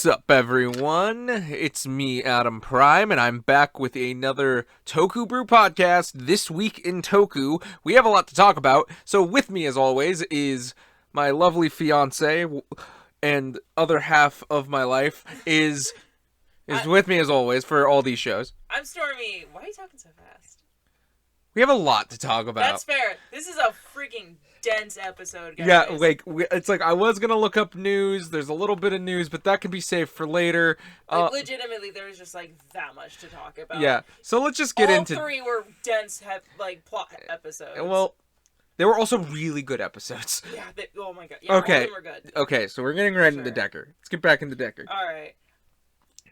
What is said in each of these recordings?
What's up, everyone? It's me, Adam Prime, and I'm back with another TokuBrew podcast. This week in Toku, we have a lot to talk about. So with me, as always, is my lovely fiance and other half of my life is with me, as always, for all these shows. I'm Stormy. Why are you talking so fast? We have a lot to talk about. That's fair. This is a freaking dense episode, guys. Yeah, like, it's like I was going to look up news. There's a little bit of news, but that can be saved for later. Like, legitimately, there's just, like, that much to talk about. Yeah, so let's just get into... All three were dense, plot episodes. Well, they were also really good episodes. Yeah, oh my god. Yeah, okay. All of them were good. Okay, so we're getting right into Decker. Let's get back into Decker. Alright.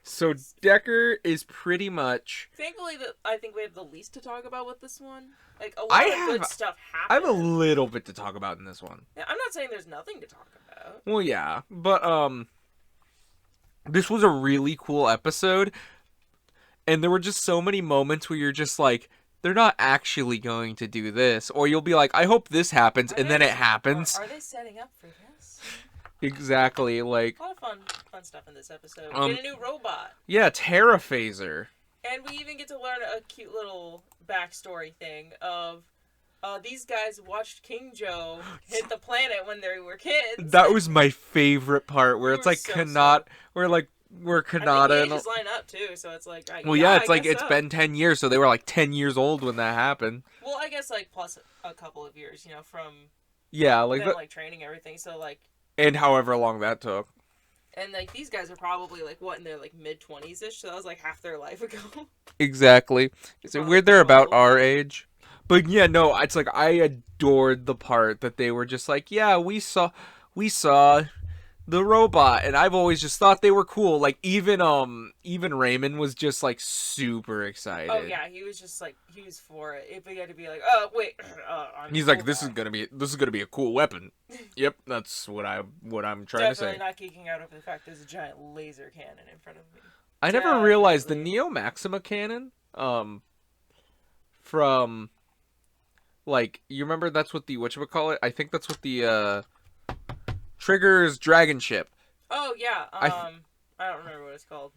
So Decker is pretty much... Thankfully, I think we have the least to talk about with this one. Like, a lot of good stuff happened. I have a little bit to talk about in this one. Yeah, I'm not saying there's nothing to talk about. Well, yeah, but, this was a really cool episode, and there were just so many moments where you're just like, they're not actually going to do this, or you'll be like, I hope this happens, and then it happens. Are they setting up for this? Exactly, like... A lot of fun stuff in this episode. We get a new robot. Yeah, Terraphaser. And we even get to learn a cute little backstory thing of these guys watched King Joe hit the planet when they were kids. That was my favorite part, where it's like so Kanata, where Kanata and line up too, so it's like it's been 10 years, so they were like 10 years old when that happened. Well, I guess like plus a couple of years, you know, from them, like training everything, so like and however long that took. And like these guys are probably like what in their like mid-20s ish, so that was like half their life ago. Exactly. Is it weird they're about our age? But yeah, no, it's like I adored the part that they were just like, yeah, we saw the robot, and I've always just thought they were cool. Like even Raymond was just like super excited. Oh yeah, he was just like he was for it. If we had to be like, oh wait, he's like, this is gonna be a cool weapon. Yep, that's what I'm trying to say. Definitely not geeking out over the fact there's a giant laser cannon in front of me. I never realized the Neo Maxima cannon. From like you remember that's what the whatchamacallit? I think that's what the Trigger's dragon ship. Oh yeah, I don't remember what it's called.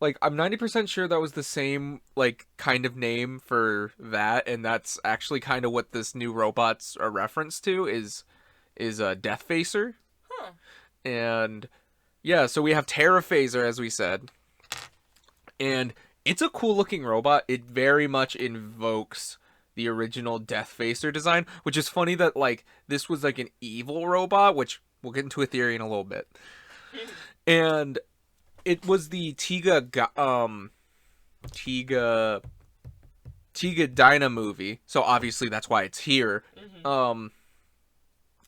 Like I'm 90% sure that was the same like kind of name for that, and that's actually kind of what this new robot's a reference to is a Death Facer. Huh. And yeah, so we have Terraphaser, as we said, and it's a cool looking robot. It very much invokes the original Death Facer design, which is funny that like this was like an evil robot, which we'll get into a theory in a little bit. And it was the Tiga Dyna movie, so obviously that's why it's here. Mm-hmm.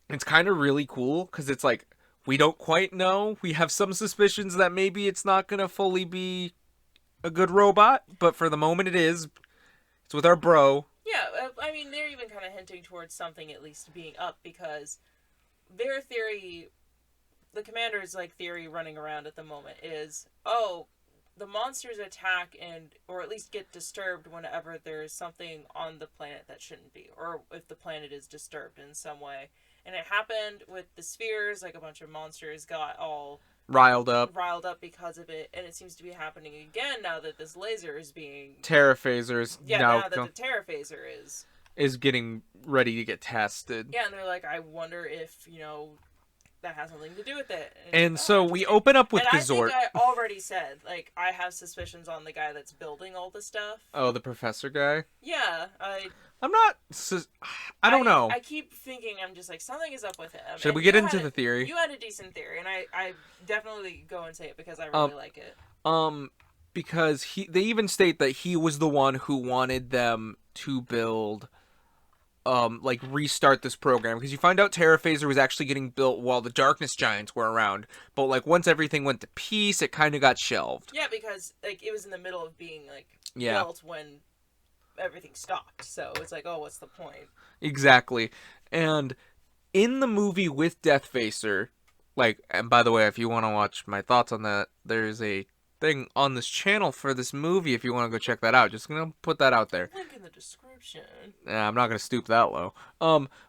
It's kind of really cool because it's like we don't quite know. We have some suspicions that maybe it's not gonna fully be a good robot, but for the moment it is. It's with our bro. Yeah, I mean, they're even kind of hinting towards something at least being up, because their theory, the commander's, like, theory running around at the moment is, the monsters attack or at least get disturbed whenever there's something on the planet that shouldn't be, or if the planet is disturbed in some way. And it happened with the spheres, like a bunch of monsters got all riled up because of it, and it seems to be happening again now that this laser is being Terraphasers. Yeah, now that the Terraphaser is getting ready to get tested. Yeah, and they're like, I wonder if that has something to do with it. And so we open up with Gazort. I think I already said like I have suspicions on the guy that's building all the stuff. Oh, the professor guy. Yeah, I'm not. I don't know. I keep thinking I'm just like something is up with him. Should we get into the theory? You had a decent theory, and I definitely go and say it because I really like it. Because they even state that he was the one who wanted them to build, like restart this program, because you find out Terraphaser was actually getting built while the Darkness Giants were around, but like once everything went to peace, it kind of got shelved. Yeah, because like it was in the middle of being like built when everything stopped, so it's like, oh, what's the point? Exactly. And in the movie with Death Facer, like, and by the way, if you want to watch my thoughts on that, there's a thing on this channel for this movie if you want to go check that out. Just gonna put that out there. Link in the description. I'm not gonna stoop that low.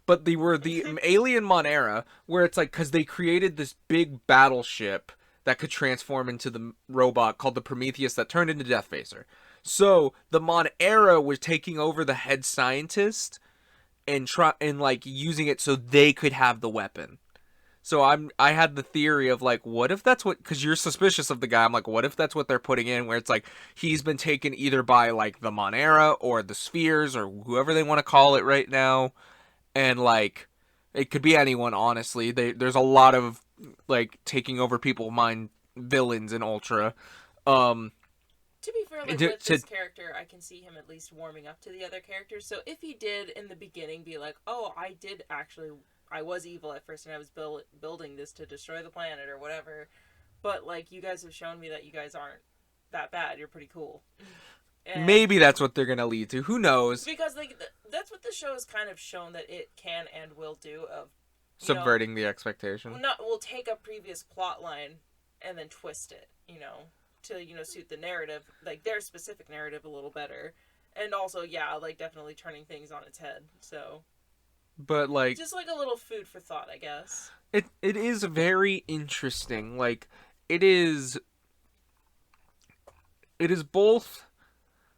But they were the alien Monera, where it's like, because they created this big battleship that could transform into the robot called the Prometheus that turned into Deathfacer. So the Monera was taking over the head scientist and like using it so they could have the weapon. So I had the theory of like, what if that's what, because you're suspicious of the guy. I'm like, what if that's what they're putting in, where it's like he's been taken either by like the Monera or the Spheres or whoever they want to call it right now, and like it could be anyone. Honestly, there's a lot of like taking over people's mind villains in Ultra. To be fair, like with this character, I can see him at least warming up to the other characters. So if he did in the beginning be like, oh, I was evil at first and I was building this to destroy the planet or whatever, but like you guys have shown me that you guys aren't that bad. You're pretty cool. And maybe that's what they're gonna lead to. Who knows? Because like that's what the show has kind of shown that it can and will do, of subverting the expectation. We'll take a previous plot line and then twist it, to suit the narrative, like their specific narrative a little better, and also like definitely turning things on its head. So, but like just like a little food for thought, I guess. It is very interesting. Like it is both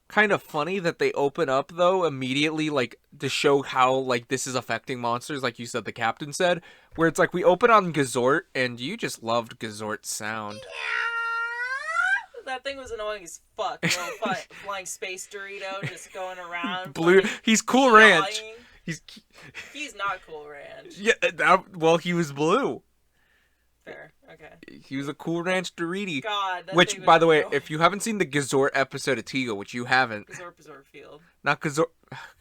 kind of funny that they open up though immediately, like to show how like this is affecting monsters, like you said, the captain said, where it's like we open on Gazort and you just loved Gazort's sound. That thing was annoying as fuck. Flying space Dorito just going around. Blue. He's Cool Ranch. He's not Cool Ranch. Yeah. Well, he was blue. Fair. Okay. He was a Cool Ranch Dorito. God. Which, by the way, if you haven't seen the Gazort episode of Tigo, which you haven't. Gazort Field. Not Gazort.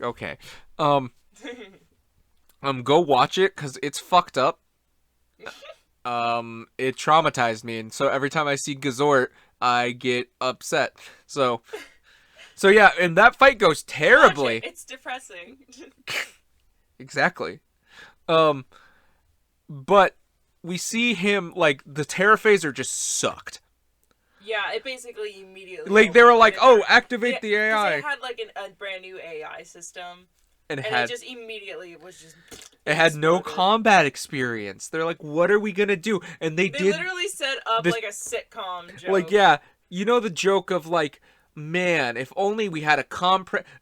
Okay. Go watch it because it's fucked up. It traumatized me, and so every time I see Gazort, I get upset. So yeah, and that fight goes terribly. It's depressing. Exactly. But we see him, like, the Terraphaser just sucked. Yeah, it basically immediately... Like, they were like, oh, activate the AI. They had, like, a brand new AI system. And it just immediately was just... It had no combat experience. They're like, what are we gonna do? And they literally set up, like, a sitcom joke. Like, yeah, you know the joke of, like, man, if only we had a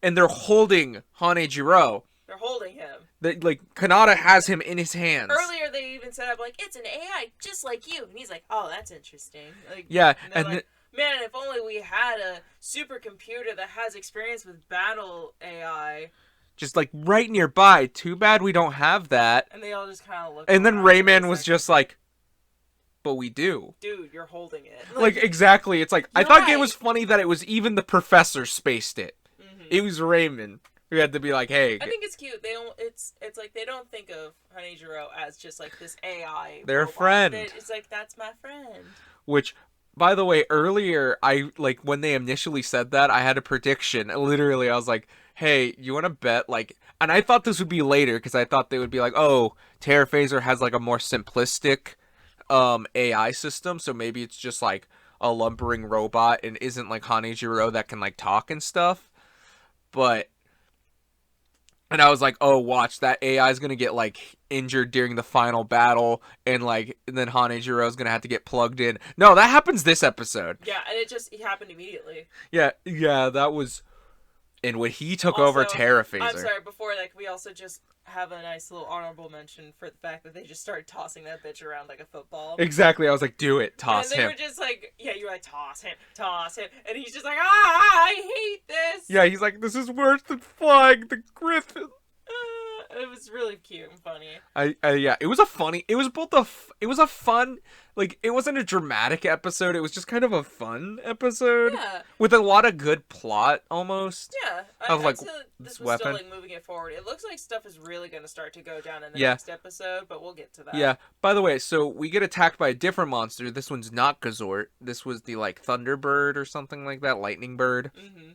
and they're holding Hanejiro. They're holding him. Like, Kanata has him in his hands. Earlier, they even set up, like, it's an AI just like you. And he's like, oh, that's interesting. Like, yeah, and like, man, if only we had a supercomputer that has experience with battle AI. Just, like, right nearby. Too bad we don't have that. And they all just kind of look. And then Rayman was just like, but we do. Dude, you're holding it. Like exactly. It's like, I thought it was funny that it was even the professor spaced it. Mm-hmm. It was Rayman. We had to be like, hey. I think it's cute. It's like they don't think of Hanejiro as just like this AI. They're a friend. It's like, that's my friend. Which, by the way, earlier, when they initially said that, I had a prediction. Literally, I was like, hey, you want to bet, like, and I thought this would be later, because I thought they would be like, oh, Terraphaser has, like, a more simplistic AI system, so maybe it's just, like, a lumbering robot, and isn't, like, Hanejiro that can, like, talk and stuff, and I was like, oh, watch, that AI is going to get, like, injured during the final battle, and then Hanejiro is going to have to get plugged in. No, that happens this episode. Yeah, and it happened immediately. Yeah, that was... And when he took over Terraphaser... I'm sorry, before, like, we also just have a nice little honorable mention for the fact that they just started tossing that bitch around like a football. Exactly, I was like, do it, toss him. And they were just like, yeah, you were like, toss him. And he's just like, I hate this! Yeah, he's like, this is worse than flying the Griffin. It was really cute and funny. Yeah, it was a fun, like, it wasn't a dramatic episode, it was just kind of a fun episode. Yeah. With a lot of good plot, almost. Yeah. Of, like, this this was weapon. still, like, moving it forward. It looks like stuff is really going to start to go down in the next episode, but we'll get to that. Yeah. By the way, so we get attacked by a different monster. This one's not Gazort. This was the, like, Thunderbird or something like that, Lightning Bird. Mm-hmm.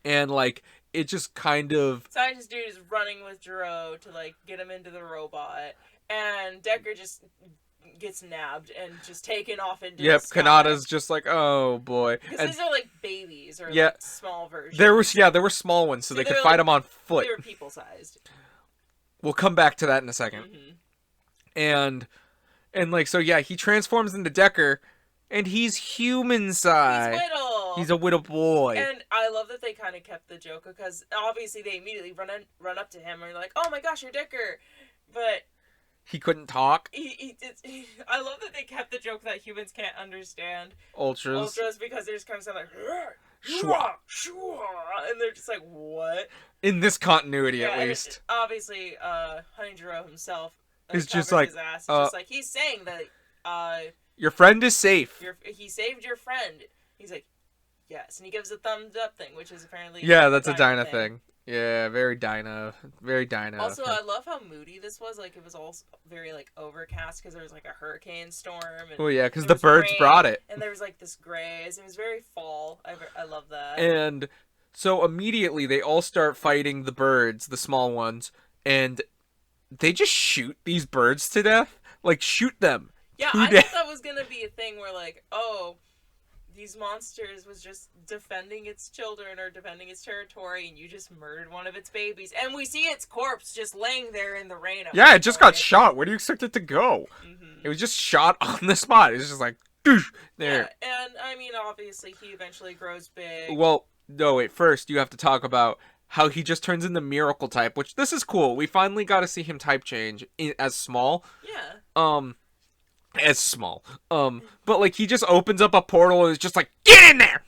And, like, it just kind of... Scientist dude is running with Jiro to, like, get him into the robot. And Decker just gets nabbed and just taken off into the sky. Kanata's just like, oh, boy. Because these are, like, babies or, like, small versions. There were small ones, so they could fight them on foot. They were people-sized. We'll come back to that in a second. Mm-hmm. And And like, so yeah, he transforms into Decker, and he's human He's size. Whittle. He's a little boy. And I love that they kind of kept the joke because obviously they immediately run up to him and are like, "Oh my gosh, you're Dicker," but He couldn't talk. I love that they kept the joke that humans can't understand Ultras. because they just kind of sound like Shwa. shua, and they're just like, "What?" In this continuity, at and least. obviously, Honeyjiro himself Is just covers like, his ass. It's just like he's saying that your friend is safe. he saved your friend. He's like, yes, and he gives a thumbs up thing, which is apparently Yeah, that's a Dinah thing. Yeah, very Dinah. Very Dinah. Also, I love how moody this was. Like, it was all very, like, overcast because there was, like, a hurricane storm. And oh, yeah, because the birds brought it. And there was, like, this grays. It was very fall. I love that. And so immediately they all start fighting the birds, the small ones, and they just shoot these birds to death. Like, shoot them. Yeah, I thought that was going to be a thing where, like, oh, these monsters was just defending its children or defending its territory, and you just murdered one of its babies. And we see its corpse just laying there in the rain. Yeah, it just got shot. Where do you expect it to go? Mm-hmm. It was just shot on the spot. It was just like, doosh, there. Yeah, and I mean, obviously, he eventually grows big. Well, no, wait, first you have to talk about how he just turns into Miracle type, which this is cool. We finally got to see him type change as small. Yeah. As small. But like he just opens up a portal and is just like, get in there!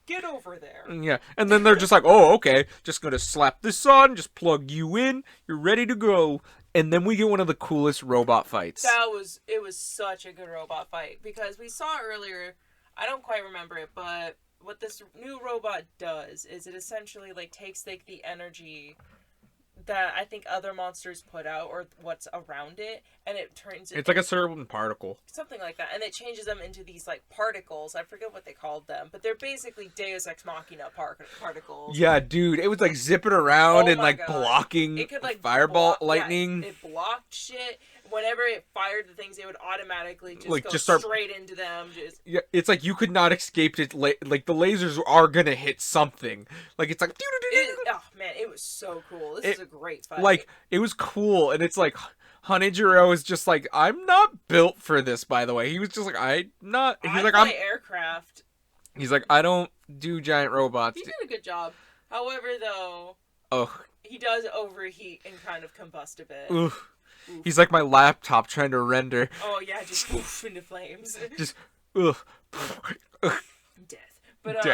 Get over there. Yeah. And then they're just like, oh, okay. Just gonna slap this on, just plug you in, you're ready to go. And then we get one of the coolest robot fights. It was such a good robot fight because we saw earlier, I don't quite remember it, but what this new robot does is it essentially like takes like the energy that I think other monsters put out or what's around it, and it turns it. It's like a certain particle. Something like that, and it changes them into these like particles. I forget what they called them, but they're basically Deus Ex Machina particles. Yeah, dude, it was like zipping around and like blocking it could, like, fireball lightning. Yeah, it blocked shit. Whenever it fired the things, it would automatically just like, go just start straight into them. Yeah, it's like you could not escape it. Like the lasers are gonna hit something. Like it's like. Oh man, it was so cool. This is a great fight. Like it was cool, and it's like Hanejiro is just like, I'm not built for this. By the way, he was just like, I'm not. He's like, I'm aircraft. He's like, I don't do giant robots. He did a good job. However, though, he does overheat and kind of combust a bit. Oof. He's like my laptop trying to render. Oh yeah, just poof into flames. Just death. But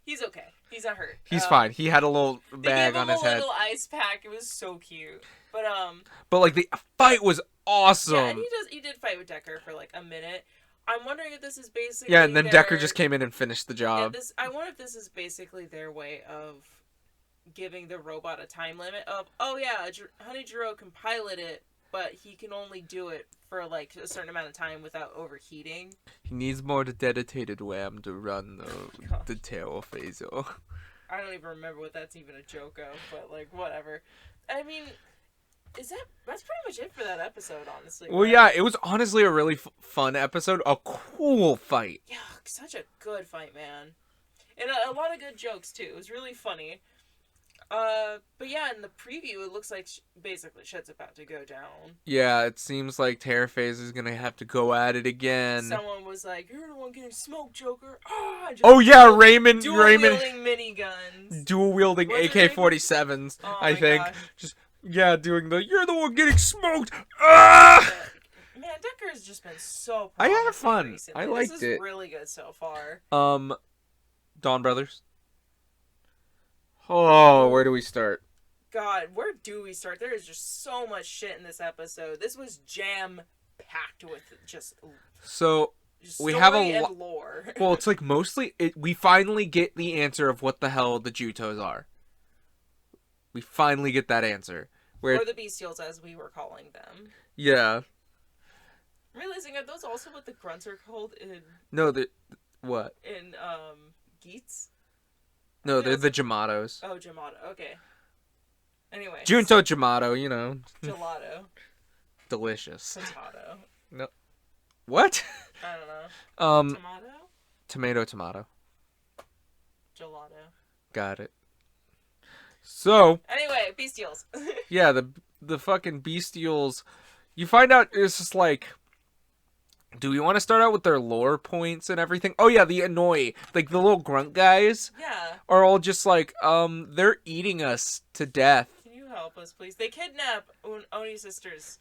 he's okay. He's not hurt. He's fine. He had a little bag on his head. A little ice pack. It was so cute. But like the fight was awesome. Yeah, and he did fight with Decker for like a minute. I'm wondering if this is basically and then Decker just came in and finished the job. Yeah, I wonder if this is basically their way of giving the robot a time limit of, oh yeah, Honeyjiro can pilot it, but he can only do it for like a certain amount of time without overheating. He needs more dedicated RAM to run the tail phaser. I don't even remember what that's even a joke of, but like whatever. I mean, that's pretty much it for that episode, honestly. Well, yeah, it was honestly a really fun episode, a cool fight. Yeah, such a good fight, man, and a lot of good jokes too. It was really funny. But yeah, in the preview, it looks like basically shit's about to go down. Yeah, it seems like Terraphase is gonna have to go at it again. Someone was like, "You're the one getting smoked, Joker." Oh yeah, Raymond. Dual-wielding miniguns. Dual-wielding AK-47s, I think. Gosh. Just, doing you're the one getting smoked. Ah! Man, Decker has just been so I had fun. Recently. I liked this is really good so far. Dawn Brothers. Oh, where do we start? God, where do we start? There is just so much shit in this episode. This was jam-packed with just we have a lore. Well, it's like mostly we finally get the answer of what the hell the Jutos are. We finally get that answer. Or the Bestials, as we were calling them. Yeah. Realizing, are those also what the grunts are called in... No, what? In, Geats? No, they're the Jamatos. Oh, Jamato. Okay. Anyway. Junto Jamato, you know. Gelato. Delicious. Potato. No. What? I don't know. Tomato. Gelato. Got it. So. Anyway, Bestials. Yeah, the fucking Bestials you find out it's just like, do we want to start out with their lore points and everything? Oh yeah, the Anoi, like the little grunt guys, Yeah. are all just like, they're eating us to death. Can you help us, please? They kidnap Oni's sister's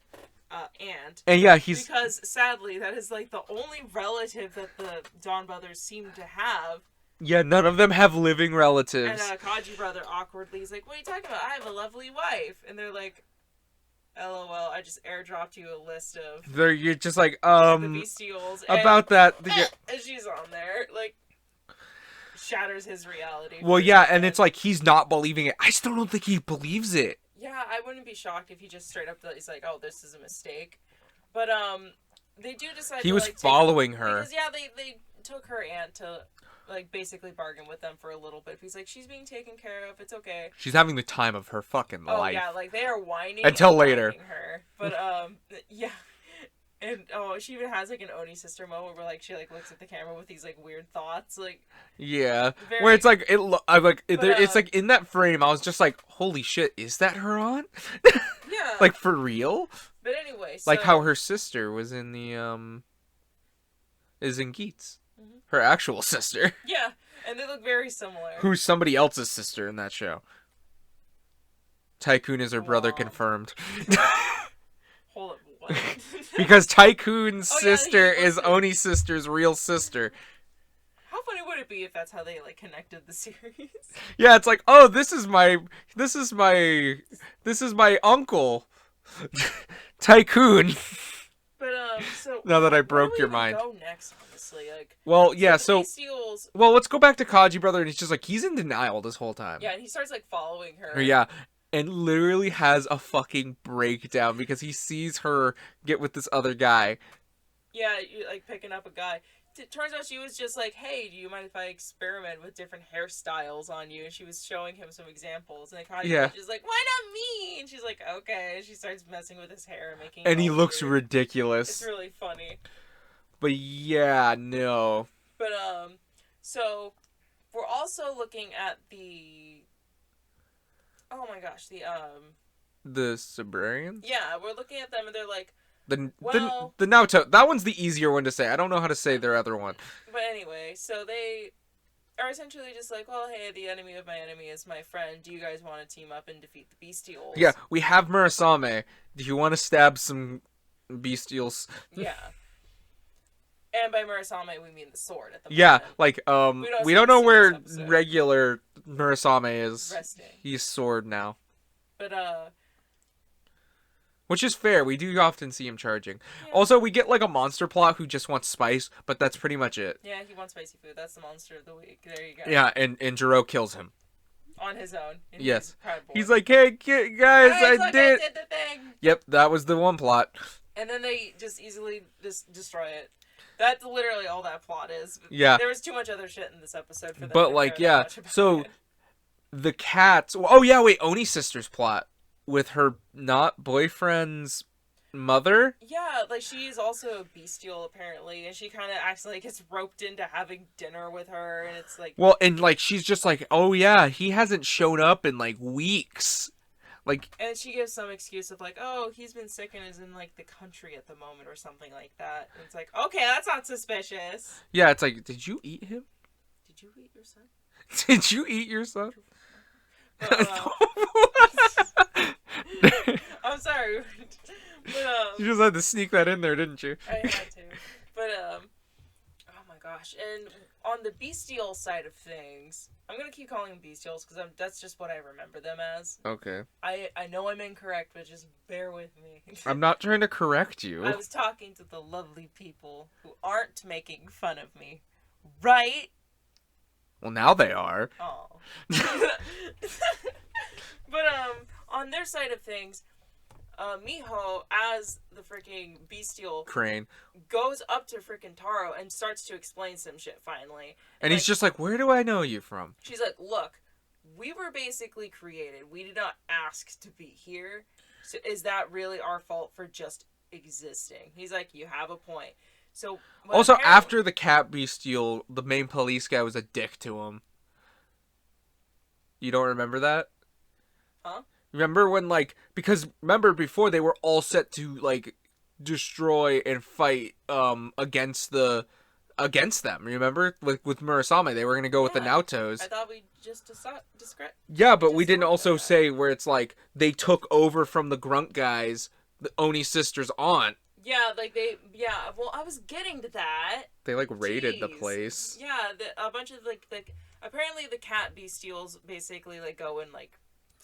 aunt. And yeah, he's because sadly that is like the only relative that the Dawn brothers seem to have. yeah, none of them have living And relatives. Kaji brother awkwardly is like, "What are you talking about? I have a lovely wife." And they're like, "LOL, I just airdropped you a list of You're just like, the bestials about that. and she's on there, like shatters his reality. Well, yeah, and it's like he's not believing it. I still don't think he believes it. Yeah, I wouldn't be shocked if he just straight up he's like, "Oh, this is a mistake." But they do decide He to, was like, following her. because yeah, they took her aunt to like basically bargain with them for a little bit. He's like, "She's being taken care of. It's okay." She's having the time of her fucking Oh life. yeah, like they are whining Until and later. whining her. But yeah. And she even has like an Oni sister moment where like she like looks at the camera with these like weird thoughts, like Yeah, very, where it's like I'm like But, it's like in that frame. I was just like, holy shit, is that her aunt? yeah. Like for real? But anyway, so, Like how her sister was in the is in Geats, Mhm. her actual sister, yeah, and they look very similar. who's somebody else's sister in that show. Tycoon is her brother Wow. confirmed. Hold up, what? Because Tycoon's Oh, yeah, sister he is was- Oni's sister's real sister. How funny would it be if that's how they like connected the series? Yeah, it's like, oh, this is my uncle, Tycoon. But so Now that I where broke do we your even mind. go next, honestly, like. Well, yeah, the so bestials, well, let's go back to Kaji brother, and he's just like he's in denial this whole time. yeah, and he starts like following her. Or, yeah, and literally has a fucking breakdown because he sees her get with this other guy. Yeah, you like picking up a guy. It turns out she was just like, "Hey, do you mind if I experiment with different hairstyles on you?" And she was showing him some examples, and Kaji Yeah. was just like, "Why not me?" And she's like, "Okay." And she starts messing with his hair and making. And it he all looks weird. ridiculous. It's really funny. But yeah, no. But so we're also looking at the. Oh my gosh, The Sabrarians? yeah, we're looking at them and they're like, The Naoto. That one's the easier one to say. I don't know how to say their other one. but anyway, so they are essentially just like, well, hey, the enemy of my enemy is my friend. Do you guys want to team up and defeat the bestials? Yeah, we have Murasame. Do you want to stab some bestials? Yeah. And by Murasame, we mean the sword at the Yeah, moment. like we see don't know this where episode. regular Murasame is. Resting. He's sword now, But, which is fair. We do often see him charging. yeah. Also, we get like a monster plot who just wants spice, but that's pretty much it. Yeah, he wants spicy food. That's the monster of the week. There you go. Yeah, and Jiro kills him. On his own. And Yes. He's, a proud boy. He's like, hey, guys, Guys, look, I did. the thing. Yep, that was the one plot. And then they just easily just destroy it. That's literally all that plot is. Yeah. There was too much other shit in this episode for them But to like, care that yeah, much about so it. the cats. Oh yeah, wait, Oni's sister's plot with her not boyfriend's mother. Yeah, like she is also a bestial apparently, and she kind of accidentally gets roped into having dinner with her, and it's like, Well, and like she's just like, oh yeah, he hasn't shown up in like weeks. Like, and she gives some excuse of like, oh, he's been sick and is in like the country at the moment or something like that. And it's like, okay, that's not suspicious. yeah, it's like, did you eat him? Did you eat your son? Did you eat your son? I'm sorry, but You just had to sneak that in there, didn't you? I had to. But oh my gosh! And on the bestial side of things, I'm gonna keep calling them bestials because that's just what I remember them as. Okay. I know I'm incorrect, but just bear with me. I'm not trying to correct you. I was talking to the lovely people who aren't making fun of me, right? Well, now they are. Oh. But on their side of things, Miho, as the freaking bestial, Crane. goes up to freaking Taro and starts to explain some shit finally. And he's just like, where do I know you from? She's like, look, we were basically created. We did not ask to be here. So is that really our fault for just existing? He's like, you have a point. So Also, after the cat bestial, the main police guy was a dick to him. You don't remember that? Huh? Remember when, like, because remember before they were all set to, like, destroy and fight against them. Remember, with Murasame, they were gonna go with the Yeah. I Naotos. thought we just Yeah, but we didn't talked also about that. say where it's like they took over from the Grunt guys, the Oni sister's aunt. Yeah, like yeah. Well, I was getting to that. They like raided the Jeez. place. Yeah, a bunch of apparently the cat bestials basically like go in like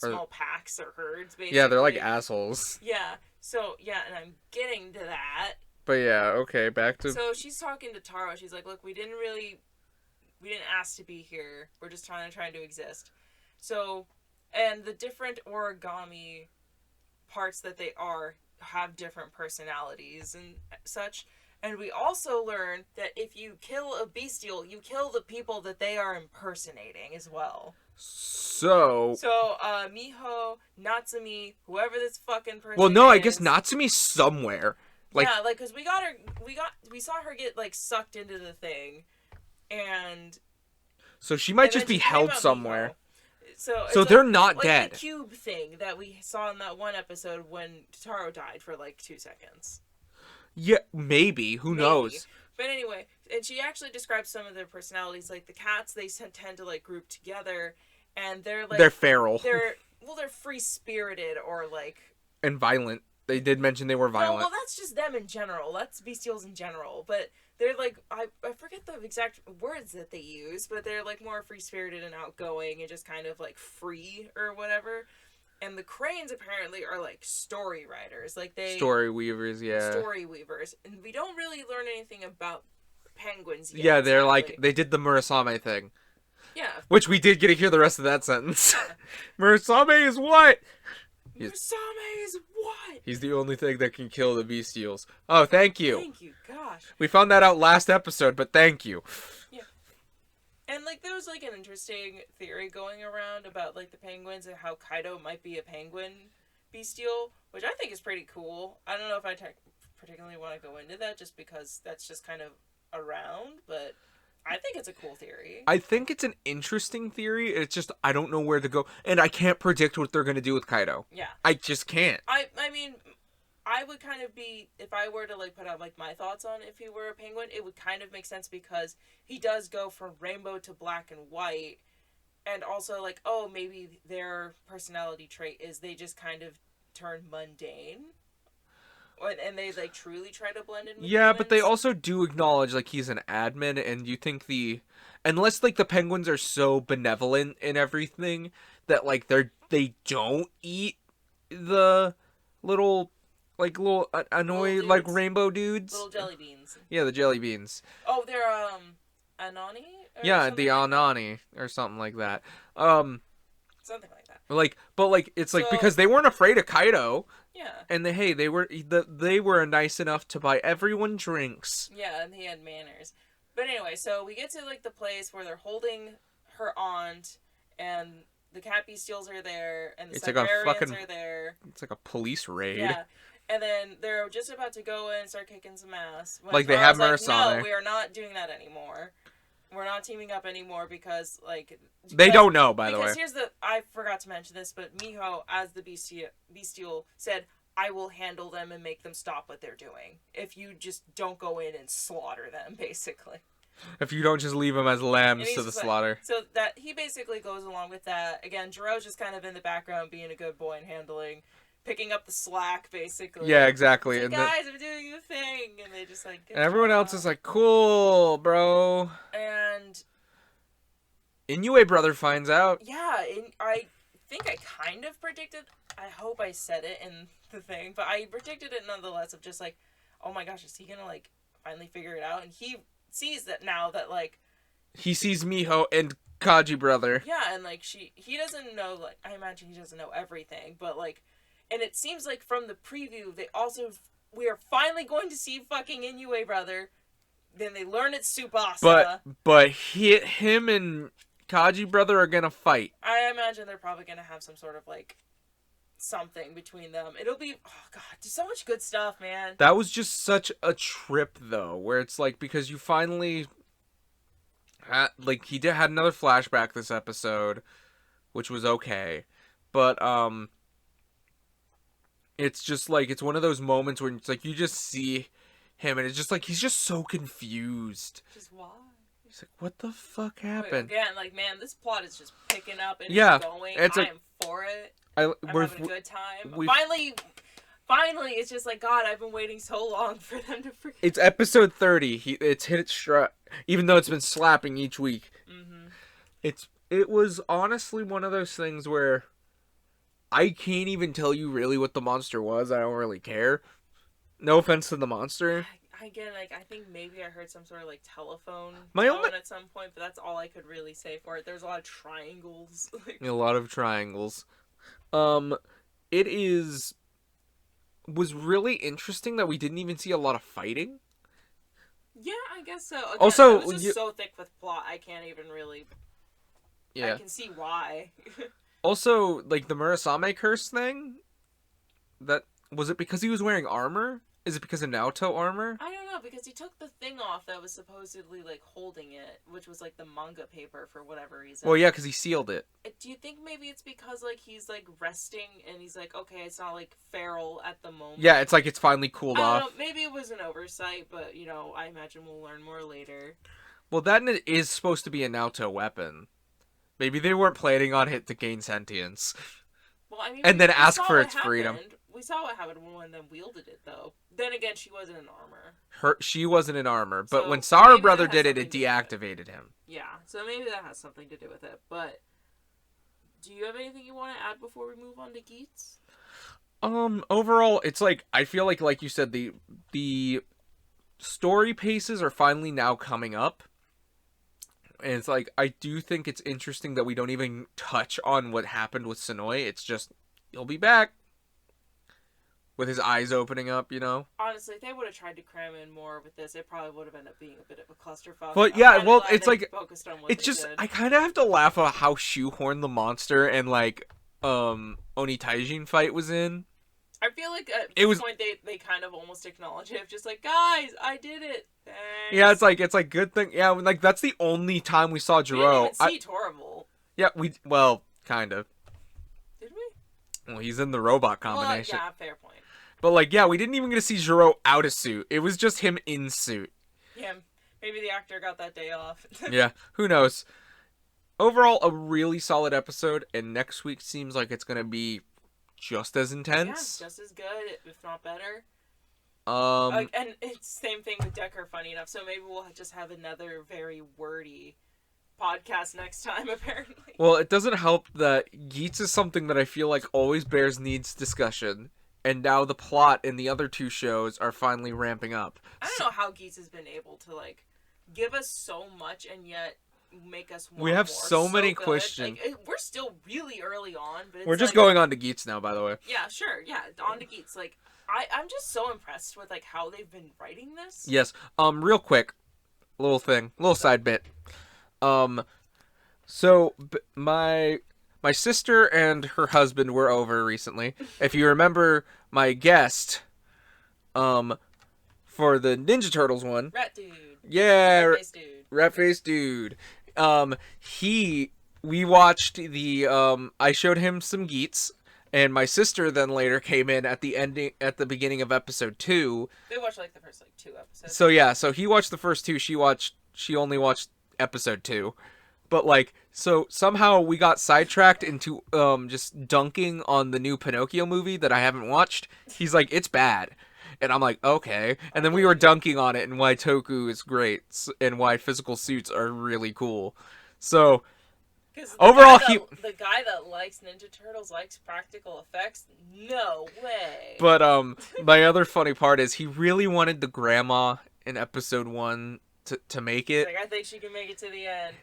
Or, small packs or herds. Basically. yeah, they're like assholes. Yeah. So yeah, and I'm getting to that. But yeah, okay, back to So she's talking to Taro. She's like, "Look, we didn't ask to be here. We're just trying to exist." So, and the different origami parts that they are have different personalities and such. And we also learn that if you kill a bestial, you kill the people that they are impersonating as well. So Miho, Natsumi, whoever this fucking person well, no, is. I guess Natsumi's somewhere. Like, yeah, like, cause we saw her get like sucked into the thing, and so she might and just then be she came held out somewhere. Miho. So So it's they're not like dead. the cube thing that we saw in that one episode when Taro died for like 2 seconds. Yeah, maybe. Who knows? But anyway, and she actually describes some of their personalities. Like the cats, they tend to like group together, and they're like They're feral. They're free spirited or like and violent. They did mention they were violent. No, well, that's just them in general. That's bestials in general. But they're like, I forget the exact words that they use, but they're like more free spirited and outgoing and just kind of like free or whatever. And the cranes apparently are like story writers. Like they story weavers, yeah. Story weavers. And we don't really learn anything about penguins yet. Yeah, they're like, they did the Murasame thing. Yeah. Which we did get to hear the rest of that sentence. Murasame is what? Murasame is what? He's the only thing that can kill the bestials. Oh, thank you. Thank you, gosh. We found that out last episode, but thank you. Yeah. And like there was like an interesting theory going around about like the penguins and how Kaido might be a penguin bestial, which I think is pretty cool. I don't know if I particularly want to go into that just because that's just kind of around, but I think it's a cool theory. I think it's an interesting theory. It's just I don't know where to go, and I can't predict what they're going to do with Kaido. Yeah. I just can't. I mean, I would kind of be, if I were to like put out like my thoughts on if he were a penguin, it would kind of make sense because he does go from rainbow to black and white, and also like, oh, maybe their personality trait is they just kind of turn mundane. And they like truly try to blend in with humans. But they also do acknowledge like he's an admin, and you think unless like the penguins are so benevolent and everything that like they don't eat the little annoy like rainbow dudes, little jelly beans. Yeah, the jelly beans. Oh, they're Anani. Yeah, the Anani or something like that. Something like that. But it's like because they weren't afraid of Kaido. Yeah. And they were nice enough to buy everyone drinks. Yeah, and he had manners. But anyway, so we get to like the place where they're holding her aunt, and the cat bestials are there, and the Siberians are there. It's like a police raid. Yeah. And then they're just about to go in and start kicking some ass. Like they have Murasame. No, we are not doing that anymore. We're not teaming up anymore because, like... They don't know, by the way. Because I forgot to mention this, but Miho, as the bestial, said, I will handle them and make them stop what they're doing. If you just don't go in and slaughter them, basically. If you don't just leave them as lambs to the slaughter. So that he basically goes along with that. Again, Jiro's just kind of in the background being a good boy and picking up the slack, basically. Yeah, exactly. Like, guys, I'm doing the thing. And they just like... And everyone else is like, cool, bro. And... Inoue brother finds out. Yeah, I think I kind of predicted... I hope I said it in the thing, but I predicted it nonetheless of just like, oh my gosh, is he gonna like finally figure it out? And he sees that now that like... He sees Miho and Kaji brother. Yeah, and like he doesn't know, like, I imagine he doesn't know everything, but like... And it seems like from the preview, we are finally going to see fucking Inoue brother. Then they learn it's Tsubasa. But him and Kaji brother are gonna fight. I imagine they're probably gonna have some sort of like something between them. It'll be, oh god, there's so much good stuff, man. That was just such a trip though, where it's like because you finally had, like he had another flashback this episode, which was okay, but it's just like, it's one of those moments where it's like you just see him and it's just like he's just so confused. Just why? He's like, what the fuck Wait, happened? again, like, man, this plot is just picking up and Yeah, it's going. it's I like, am for it. I'm we're, having a good time. we've- Finally, it's just like, God, I've been waiting so long for them to forget. it's episode 30. It's hit its stride, even though it's been slapping each week. Mm-hmm. It was honestly one of those things where I can't even tell you really what the monster was. I don't really care. No offense to the monster. Again, like, I think maybe I heard some sort of, like, telephone My tone only- at some point, but that's all I could really say for it. There's a lot of triangles. A lot of triangles. It was really interesting that we didn't even see a lot of fighting. Yeah, I guess so. Again, Also, it was just so thick with plot, I can't even really... Yeah. I can see why. Also, like, the Murasame curse thing, was it because he was wearing armor? Is it because of Naoto armor? I don't know, because he took the thing off that was supposedly, like, holding it, which was, like, the manga paper for whatever reason. Well, yeah, because he sealed it. Do you think maybe it's because, like, he's, like, resting and he's like, okay, it's not, like, feral at the moment? Yeah, it's like it's finally cooled I off. don't know, maybe it was an oversight, but, you know, I imagine we'll learn more later. Well, that is supposed to be a Naoto weapon. Maybe they weren't planning on it to gain sentience. Well, I mean, And then we ask saw for what its freedom. happened. We saw what happened when one of them wielded it, though. Then again, she wasn't in armor. She wasn't in armor, but So, when Sara maybe Brother that has did it, something it to do with it. deactivated him. Yeah, so maybe that has something to do with it. But do you have anything you want to add before we move on to Geats? Overall, it's like, I feel like you said, the story paces are finally now coming up. And it's like, I do think it's interesting that we don't even touch on what happened with Sonoy. It's just, he'll be back. With his eyes opening up, you know? Honestly, if they would have tried to cram in more with this, it probably would have ended up being a bit of a clusterfuck. But I'm yeah, kinda well, glad it's they like, focused on what it's they just, did. I kind of have to laugh at how shoehorned the monster and, like, Oni Taijin fight was in. I feel like at It this was- point they kind of almost acknowledge it. Just like, guys, I did it. Thanks. Yeah, it's like, good thing. Yeah, like, that's the only time we saw We didn't Jiro. even see Torval. Yeah, well, kind of. Did we? Well, he's in the robot combination. Well, yeah, fair point. But, like, yeah, we didn't even get to see Jiro out of suit. It was just him in suit. Yeah, maybe the actor got that day off. Yeah, who knows? Overall, a really solid episode, and next week seems like it's going to be just as Yeah, intense. just as good, if not better. Um, And it's same thing with Decker, funny enough. So maybe we'll just have another very wordy podcast next time, apparently. well, it doesn't help that Geats is something that I feel like always needs discussion, and now the plot in the other two shows are finally ramping up. I don't know how Geats has been able to, like, give us so much and yet make us want We have more. so many good. questions. Like, we're still really early on, but it's We're just like, going on to Geats now, by the way. Yeah, sure. Yeah, on to Geats. Like, I'm just so impressed with, like, how they've been writing this. Yes. Real quick, little side bit. So my sister and her husband were over recently. If you remember my guest, for the Ninja Turtles one. Rat dude. Yeah, Rat-faced dude. Rat-faced dude. We watched I showed him some Geats, and my sister then later came in at the beginning of episode 2. They watched, like, the first, like, 2 episodes. So yeah, so he watched the first 2, she only watched episode 2. But, like, so somehow we got sidetracked into just dunking on the new Pinocchio movie that I haven't watched. He's like, it's bad. And I'm like, okay. And then we were dunking on it and why Toku is great and why physical suits are really cool. So, overall, the guy that likes Ninja Turtles likes practical effects? No way. But, my other funny part is he really wanted the grandma in episode 1 to make it. Like, I think she can make it to the end.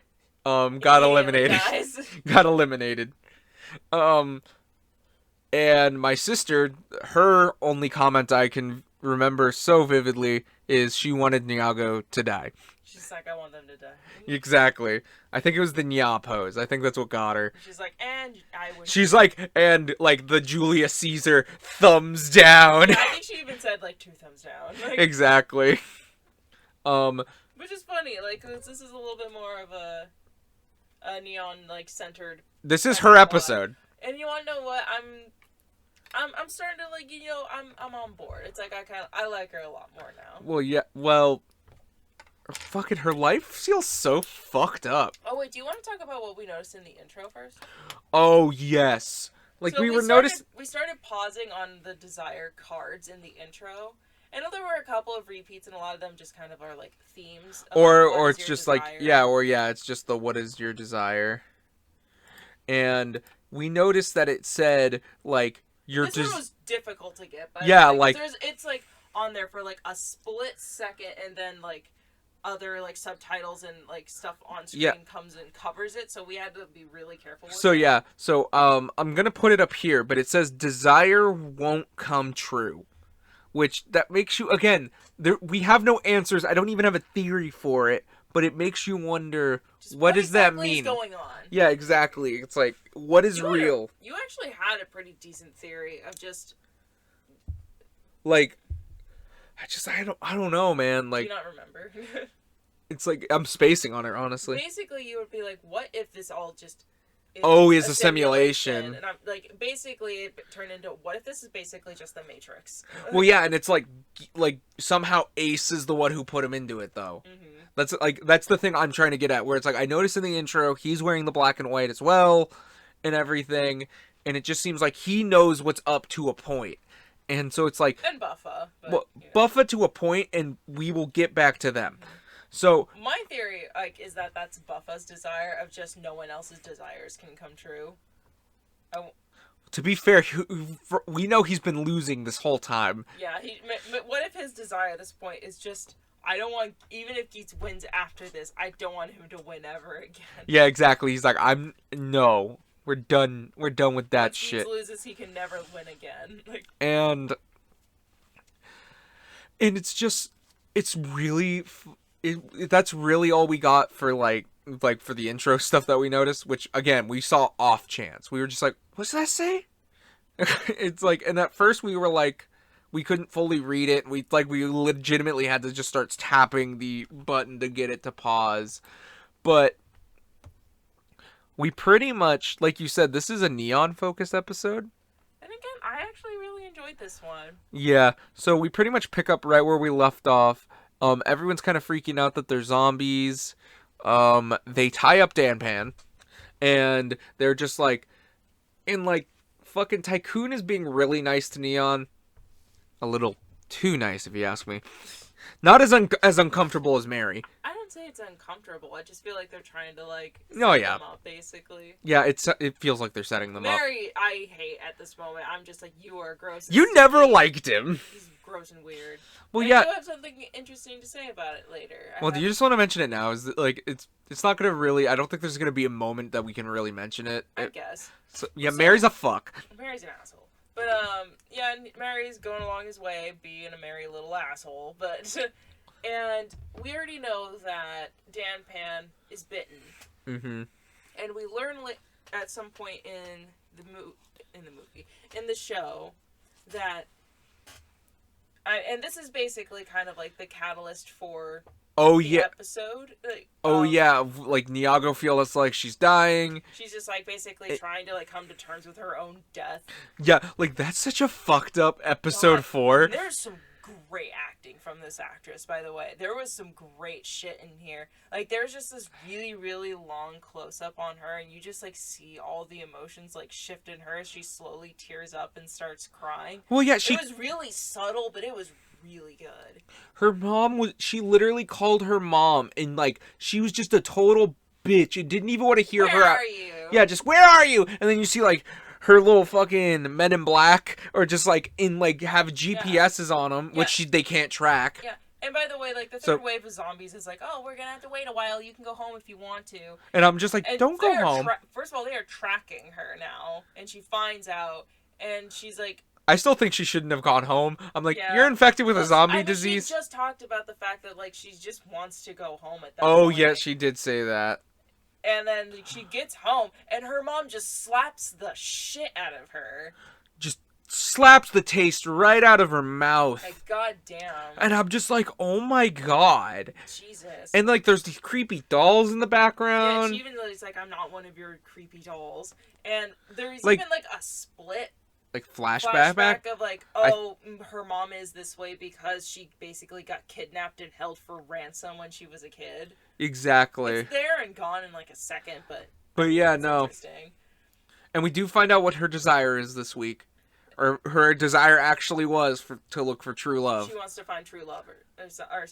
Got eliminated. Guys. Got eliminated. And my sister, her only comment I can remember so vividly is she wanted Nyago to die. She's like, I want them to die. Exactly. I think it was the Nya pose. I think that's what got her. She's like, and I wish. She's like, and like the Julius Caesar thumbs down. Yeah, I think she even said, like, 2 thumbs down. Like, Exactly. Which is funny, like, 'cause this is a little bit more of a neon, like, centered. This is her episode. And you want to know what? I'm starting to like, I'm on board. It's like I like her a lot more now. Well, yeah. Well, fucking her life feels so fucked up. Oh wait, do you want to talk about what we noticed in the intro first? Oh yes. Like So we we were started noticed. we started pausing on the desire cards in the intro. I know there were a couple of repeats, and a lot of them just kind of are like themes. Of, like, what Or is it's your just like desire? yeah, or yeah, it's just the what is your desire. And we noticed that it said like your This one was difficult to get, by yeah, the way, 'cause like it's like on there for like a split second, and then like other like subtitles and like stuff on screen yeah. comes and covers it, so we had to be really careful with So it. yeah, so I'm gonna put it up here, but it says desire won't come true, which that makes you again. There we have no answers. I don't even have a theory for it, but it makes you wonder Just what does that exactly is mean? going on? Yeah, exactly. It's like what is You real? you actually had a pretty decent theory of just Like I don't know, man. do you Like not remember? it's like I'm spacing on it honestly. Basically, you would be like, what if this all just Is a simulation. And I'm like, basically, it turned into what if this is basically just the Matrix? Well, yeah, and it's like somehow Ace is the one who put him into it though. That's the thing I'm trying to get at, where it's like I noticed in the intro he's wearing the black and white as well, and everything, and it just seems like he knows what's up to a point, and so it's like And Buffa. But, well, Buffa to a point, and we will get back to them. So my theory, like, is that that's Buffa's desire of just no one else's desires can come true. to be fair, we know he's been losing this whole time. Yeah, what if his desire at this point is just I don't want, even if Geets wins after this, I don't want him to win ever again. Yeah, exactly. He's like, no, we're done. We're done with that Once shit. Geets loses, he can never win again. Like, and it's just, it's really, that's really all we got for like for the intro stuff that we noticed. Which again, we saw off chance. We were just like, what's that say? It's like, and at first we were like, we couldn't fully read it. We legitimately had to just start tapping the button to get it to pause. But we pretty much, like you said, this is a neon focused episode. and again, I actually really enjoyed this one. Yeah, so we pretty much pick up right where we left off. Everyone's kind of freaking out that they're zombies. They tie up Danpan, and they're just like, and like, fucking Tycoon is being really nice to Neon. A little too nice, if you ask me. Not as uncomfortable as Mary. I don't say it's uncomfortable. I just feel like they're trying to like Oh, set yeah. them up, basically. Yeah, it feels like they're setting them up. Mary, I hate at this moment. I'm just like, you are gross. And You never sticky. liked him. He's gross and weird. Well, And yeah. I do have something interesting to say about it later. Well, do you just want to mention it now? Is that, like it's not gonna really? I don't think there's gonna be a moment that we can really mention it. I guess. So, yeah, Mary's a fuck. Mary's an asshole. But, yeah, Mary's going along his way, being a merry little asshole, but, and we already know that Danpan is bitten. Mm-hmm. And we learn at some point in the show, that, and this is basically kind of like the catalyst for Oh the yeah. episode. Yeah. Like Niago feels like she's dying. She's just like basically trying to like come to terms with her own death. Yeah. Like that's such a fucked up episode God, 4. There's some great acting from this actress, by the way. There was some great shit in here. Like there's just this really, really long close up on her, and you just like see all the emotions like shift in her as she slowly tears up and starts crying. Well, yeah. It was really subtle, but it was really good. Her mom she literally called her mom, and like she was just a total bitch. It didn't even want to hear her. Where are you? Yeah, just where are you? And then you see like her little fucking Men in Black, or just like in like have GPSs on them, which they can't track. Yeah. And by the way, like the third wave of zombies is like, oh, we're gonna have to wait a while. You can go home if you want to. And I'm just like, don't go home. First of all, they are tracking her now, and she finds out, and she's like, I still think she shouldn't have gone home. I'm like, you're infected with a zombie disease. She just talked about the fact that like she just wants to go home at that point. Oh yeah, she did say that. And then she gets home, and her mom just slaps the shit out of her. Just slaps the taste right out of her mouth. Like, goddamn. And I'm just like, oh my god. Jesus. And like, there's these creepy dolls in the background. Yeah, she even is like, I'm not one of your creepy dolls. And there's like, even like a split like flashback. Of like, I her mom is this way because she basically got kidnapped and held for ransom when she was a kid. exactly. It's there and gone in like a second, but But I think yeah, it's no. interesting. And we do find out what her desire is this week. Or her desire actually was to look for true love. She wants to find true love or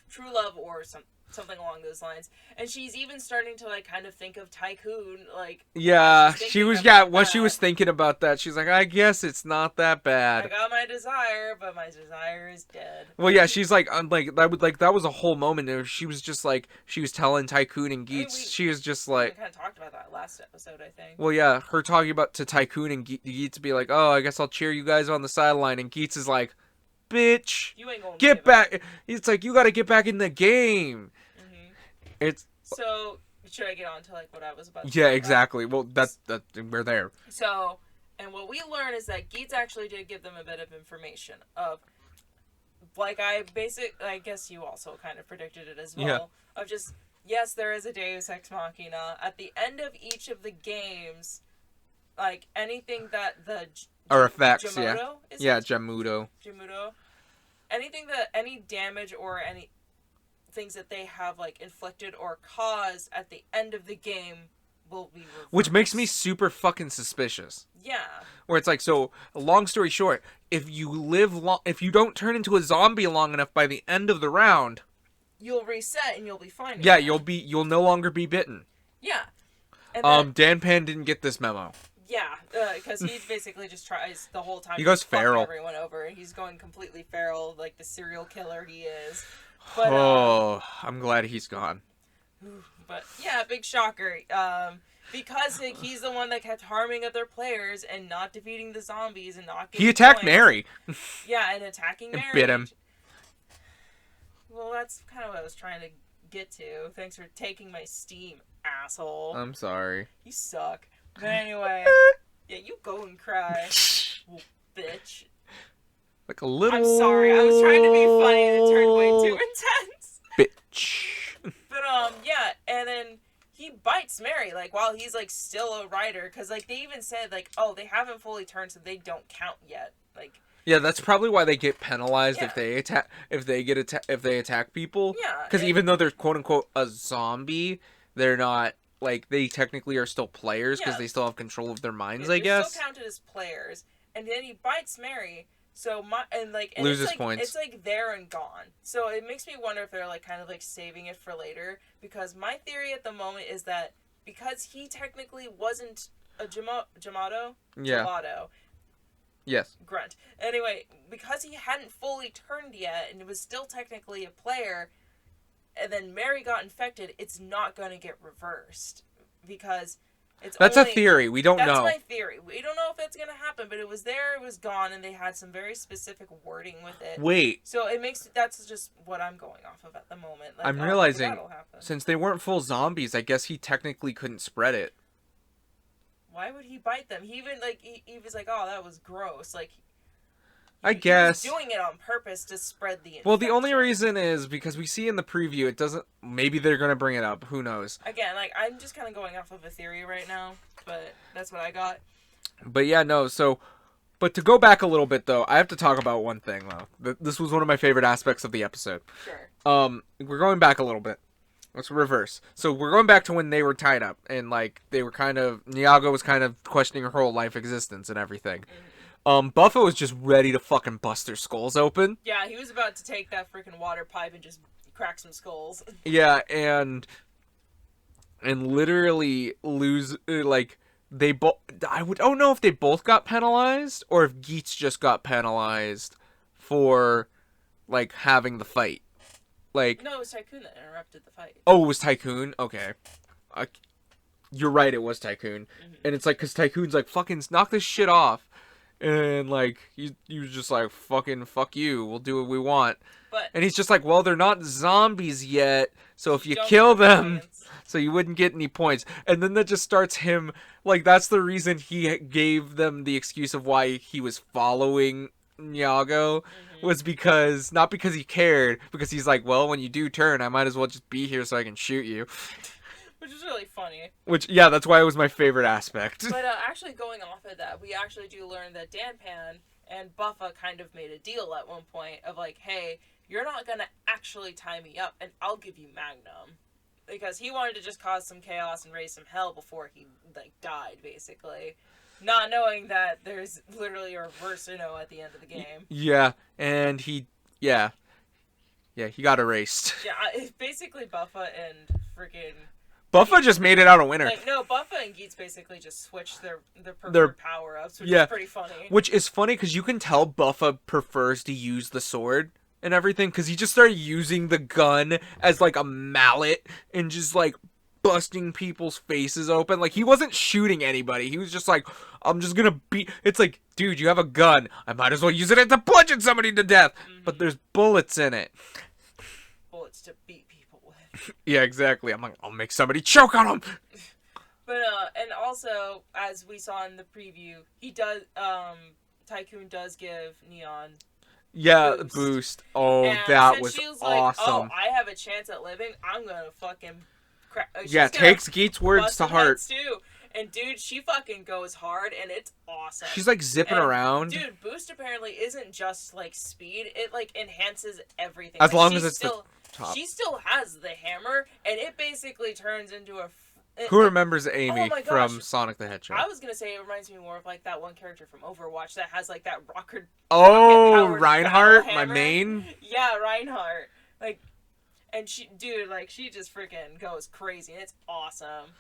true love or something along those lines. And she's even starting to like kind of think of Tycoon, like Yeah, she was. Yeah, when she that. was thinking about that, she's like, I guess it's not that I bad. got my desire, but my desire is dead. Well, yeah, she's like that was a whole moment where she was just like she was telling Tycoon and Geets. She was just We like, kind of talked about that last episode, I think. well, yeah, her talking about to Tycoon and Geets be like, oh, I guess I'll cheer you guys on the sideline, and Geets is like, bitch, You ain't gonna get back. It's like you got to get back in the game. Mm-hmm. It's so. Should I get on to like what I was about to yeah, say exactly. about? Well, that we're there. So, and what we learn is that Geets actually did give them a bit of information of, like I guess you also kind of predicted it as well. Yeah. Of just, yes, there is a Deus Ex Machina. At the end of each of the games, like anything that the Or effects, Jamoto, yeah, Jamuto. Anything that any damage or any things that they have like inflicted or caused at the end of the game will be reversed. Which makes me super fucking suspicious. Yeah. Where it's like, so long story short, if you don't turn into a zombie long enough by the end of the round, you'll reset and you'll be fine. Yeah, you'll no longer be bitten. Yeah. And then, Dan Pan didn't get this memo. Yeah, because he basically just tries the whole time. He goes feral. Everyone over, and he's going completely feral, like the serial killer he is. But, I'm glad he's gone. But yeah, big shocker. Because he's the one that kept harming other players and not defeating the zombies and not getting He attacked points. Mary. Yeah, and attacking Mary. Bit him. Well, that's kind of what I was trying to get to. Thanks for taking my steam, asshole. I'm sorry. You suck. But anyway, yeah, you go and cry, bitch. Like a little. I'm sorry. I was trying to be funny and it turned way too intense. Bitch. But yeah, and then he bites Mary like while he's like still a rider, because like they even said like, oh, they haven't fully turned, so they don't count yet. Like. Yeah, that's probably why they get penalized Yeah. if they attack people. Yeah. Because even though they're quote unquote a zombie, they're not. Like, they technically are still players because they still have control of their minds, I guess. They're still counted as players. And then he bites Mary, so loses it's like, points. It's like there and gone. So it makes me wonder if they're like kind of like saving it for later. Because my theory at the moment is that because he technically wasn't a Jamato? Yeah. Gelato. Yes. Grunt. Anyway, because he hadn't fully turned yet and was still technically a player, and then Mary got infected, it's not going to get reversed because That's a theory. We don't know. That's my theory. We don't know if that's going to happen, but it was there, it was gone, and they had some very specific wording with it. Wait. So that's just what I'm going off of at the moment. Like, I'm realizing, since they weren't full zombies, I guess he technically couldn't spread it. Why would he bite them? He even, like, he was like, oh, that was gross. Like, I guess. He was doing it on purpose to spread the infection. Well, the only reason is because we see in the preview, it doesn't... Maybe they're going to bring it up. Who knows? Again, like, I'm just kind of going off of a theory right now, but that's what I got. But yeah, no, so... But to go back a little bit, though, I have to talk about one thing, though. This was one of my favorite aspects of the episode. Sure. We're going back a little bit. Let's reverse. So we're going back to when they were tied up, and, like, they were kind of... Nyago was kind of questioning her whole life existence and everything. Mm-hmm. Buffa was just ready to fucking bust their skulls open. Yeah, he was about to take that freaking water pipe and just crack some skulls. Yeah, and literally lose, like, they both... I don't know if they both got penalized, or if Geets just got penalized for, like, having the fight. Like... No, it was Tycoon that interrupted the fight. Oh, it was Tycoon? Okay. You're right, it was Tycoon. Mm-hmm. And it's like, because Tycoon's like, fucking knock this shit off. And, like, you just like, fucking fuck you, we'll do what we want. And he's just like, well, they're not zombies yet, so if you kill them, so you wouldn't get any points. And then that just starts him, like, that's the reason he gave them the excuse of why he was following Nyago, was because, not because he cared, because he's like, well, when you do turn, I might as well just be here so I can shoot you. which is really funny. Which, yeah, that's why it was my favorite aspect. But actually, going off of that, we actually do learn that Danpan and Buffa kind of made a deal at one point of like, hey, you're not gonna actually tie me up, and I'll give you Magnum. Because he wanted to just cause some chaos and raise some hell before he, like, died, basically. Not knowing that there's literally a reverse Uno at the end of the game. Yeah, and yeah, he got erased. Yeah, it's basically Buffa and freaking... Buffa just made it out a winner. Like, no, Buffa and Geets basically just switched their preferred power-ups, which is pretty funny. Which is funny, because you can tell Buffa prefers to use the sword and everything, because he just started using the gun as, like, a mallet, and just, like, busting people's faces open. Like, he wasn't shooting anybody. He was just like, I'm just gonna beat... It's like, dude, you have a gun. I might as well use it to bludgeon somebody to death. Mm-hmm. But there's bullets in it. Bullets to beat people with. Yeah, exactly. I'm like, I'll make somebody choke on him. But, and also, as we saw in the preview, he does, Tycoon does give Neon... Yeah, boost. Oh, and that was awesome. Like, oh, I have a chance at living. I'm gonna fucking... Yeah, takes Geet's words to heart. Too. And dude, she fucking goes hard, and it's awesome. She's like zipping around. Dude, boost apparently isn't just like speed; it like enhances everything. As long as it's still, the top. She still has the hammer, and it basically turns into a. Who remembers Amy from Sonic the Hedgehog? I was gonna say it reminds me more of like that one character from Overwatch that has like that rocket. Oh, Reinhardt, my main. Yeah, Reinhardt. Like. And she, dude, like, she just freaking goes crazy, and it's awesome.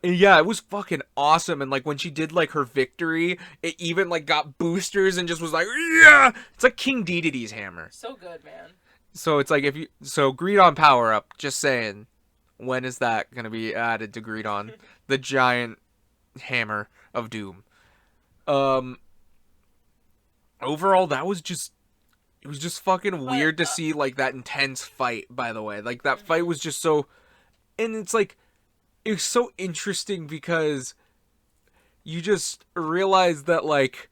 Yeah, it was fucking awesome, and, like, when she did, like, her victory, it even, like, got boosters and just was like, yeah! It's like King Dedede's hammer. So good, man. So it's like, Greedon power-up, just saying, when is that gonna be added to Greedon? The giant hammer of doom. Overall, that was just... It was just fucking weird to see, like, that intense fight, by the way. Like, that fight was just so... And it's, like... It was so interesting because... You just realize that, like...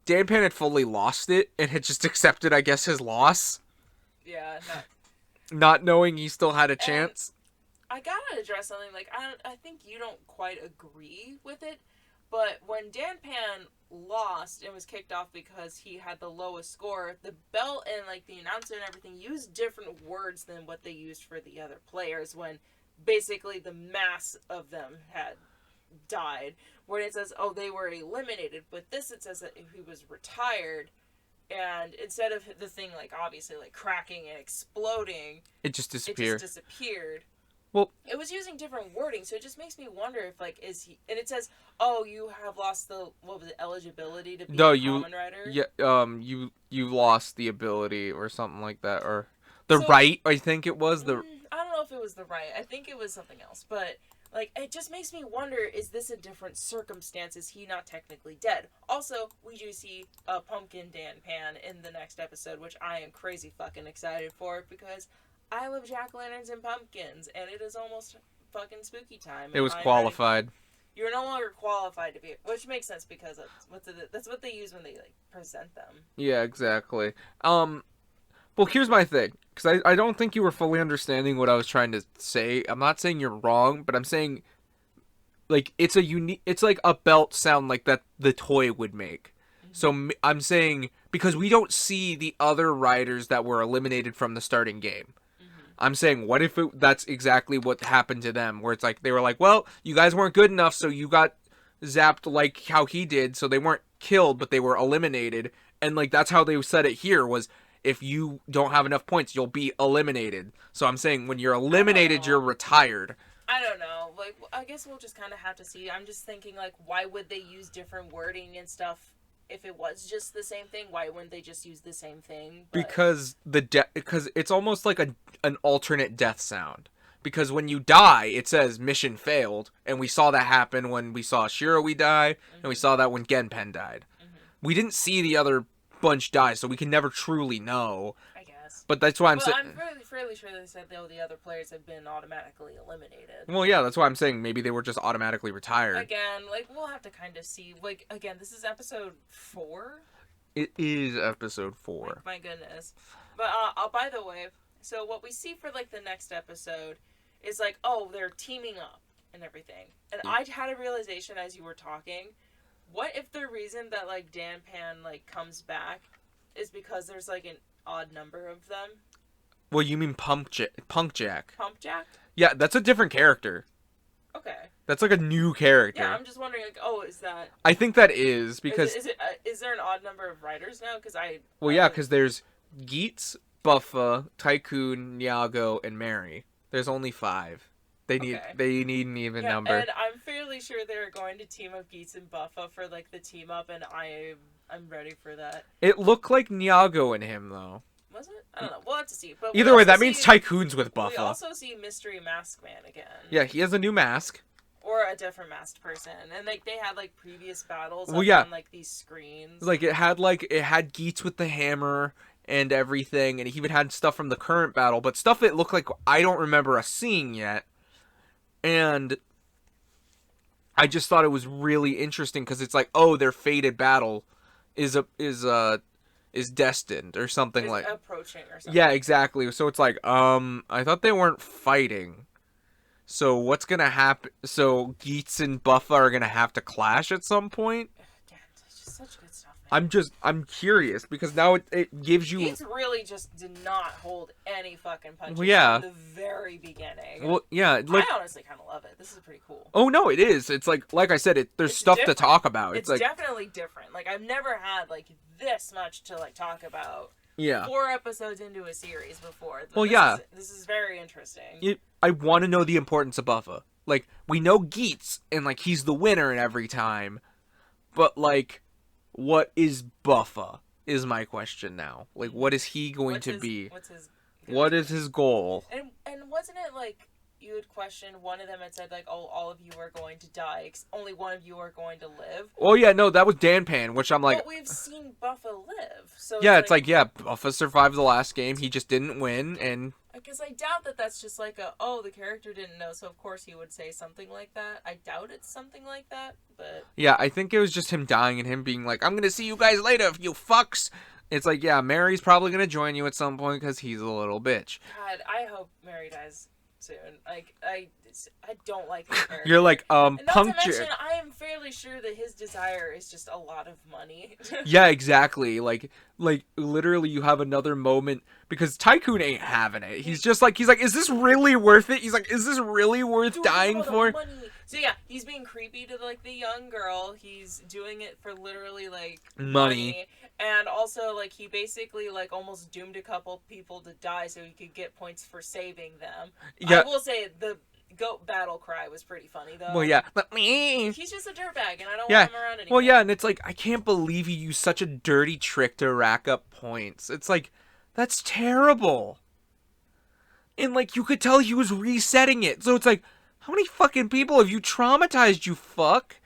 Danpan had fully lost it and had just accepted, I guess, his loss. Yeah, not knowing he still had a chance. I gotta address something, like, I think you don't quite agree with it. But when Danpan lost and was kicked off because he had the lowest score, the belt and like the announcer and everything used different words than what they used for the other players when basically the mass of them had died. When it says, oh, they were eliminated, but this it says that he was retired, and instead of the thing like obviously like cracking and exploding, it just disappeared. Well, it was using different wording, so it just makes me wonder if, like, is he... And it says, oh, you have lost the, what was it, eligibility to be a Kamen Rider? Yeah, you lost the ability or something like that, or right, I think it was. I don't know if it was the right. I think it was something else, but, like, it just makes me wonder, is this a different circumstance? Is he not technically dead? Also, we do see Pumpkin Danpan in the next episode, which I am crazy fucking excited for, because... I love jack-o'-lanterns and pumpkins, and it is almost fucking spooky time. It was qualified. You're no longer qualified to be, which makes sense because that's what they use when they like present them. Yeah, exactly. Well, here's my thing, because I don't think you were fully understanding what I was trying to say. I'm not saying you're wrong, but I'm saying, like, it's like a belt sound like that the toy would make. Mm-hmm. So I'm saying, because we don't see the other riders that were eliminated from the starting game. I'm saying, what if that's exactly what happened to them, where it's like, they were like, well, you guys weren't good enough, so you got zapped like how he did, so they weren't killed, but they were eliminated, and, like, that's how they said it here, was, if you don't have enough points, you'll be eliminated. So I'm saying, when you're eliminated, you're retired. I don't know, like, I guess we'll just kind of have to see. I'm just thinking, like, why would they use different wording and stuff? If it was just the same thing, why wouldn't they just use the same thing? But... Because it's almost like an alternate death sound. Because when you die, it says mission failed, and we saw that happen when we saw Shiroi die, and we saw that when Genpen died. We didn't see the other bunch die, so we can never truly know. I guess. But that's why I'm saying... I'm fairly sure they said though the other players have been automatically eliminated. Well, yeah, that's why I'm saying maybe they were just automatically retired. Again, like, we'll have to kind of see. Like, again, this is episode 4? It is episode 4. My goodness. But, by the way, so what we see for, like, the next episode is like, oh, they're teaming up and everything. And I had a realization as you were talking. What if the reason that like Dan Pan like comes back is because there's like an odd number of them? Well, you mean Punk Jack? Pump Jack? Yeah, that's a different character. Okay. That's like a new character. Yeah, I'm just wondering, like, oh, is that? I think that is because Is there an odd number of writers now? Because because there's Geets, Buffa, Tycoon, Nyago, and Mary. There's only 5. They need an even number. And I'm fairly sure they're going to team up Geets and Buffa for like the team up, and I'm ready for that. It looked like Nyago and him though. Was it? I don't know. We'll have to see. But either way, that means Tycoon's with Buffa. We also see Mystery Mask Man again. Yeah, he has a new mask. Or a different masked person, and like they had like previous battles on like these screens. Like it had Geets with the hammer and everything, and he even had stuff from the current battle, but stuff that looked like I don't remember us seeing yet. And I just thought it was really interesting because it's like, oh, their fated battle is destined or something like approaching or something. Yeah, exactly. So it's like, I thought they weren't fighting. So what's gonna happen? So Geets and Buffa are gonna have to clash at some point. Yeah, it's just such good stuff, man. I'm curious because now it gives you. Geets really just did not hold any fucking punches from the very beginning. Well, yeah. I honestly kind of love it. This is pretty cool. Oh no, it is. It's like I said, there's stuff different. To talk about. It's like, definitely different. Like I've never had like this much to like talk about. Yeah. 4 episodes into a series before. Well, this is very interesting. I want to know the importance of Buffa. Like, we know Geets, and, like, he's the winner in every time. But, like, what is Buffa, is my question now. Like, what is he going to be? What is his goal? And wasn't it, like, you had questioned, one of them had said, like, oh, all of you are going to die. Only one of you are going to live. Oh, yeah, no, that was Dan Pan, which I'm like... But we've seen Buffa live. So yeah, it's like, Buffa survived the last game. He just didn't win, and... Because I doubt that that's just like the character didn't know, so of course he would say something like that. I doubt it's something like that, but... Yeah, I think it was just him dying and him being like, I'm gonna see you guys later, you fucks! It's like, yeah, Mary's probably gonna join you at some point because he's a little bitch. God, I hope Mary dies soon. Like, I don't like his character. You're like, Not to mention, I am fairly sure that his desire is just a lot of money. Yeah, exactly. Like literally you have another moment because Tycoon ain't having it. He's like, is this really worth it? He's like, is this really worth dying for? Money. So yeah, he's being creepy to like the young girl. He's doing it for literally like money. And also like he basically like almost doomed a couple people to die so he could get points for saving them. Yeah. I will say the goat battle cry was pretty funny though. Well, yeah. He's just a dirtbag and I don't want him around anymore. Well, yeah, and it's like, I can't believe he used such a dirty trick to rack up points. It's like, that's terrible. And like, you could tell he was resetting it. So it's like, how many fucking people have you traumatized, you fuck?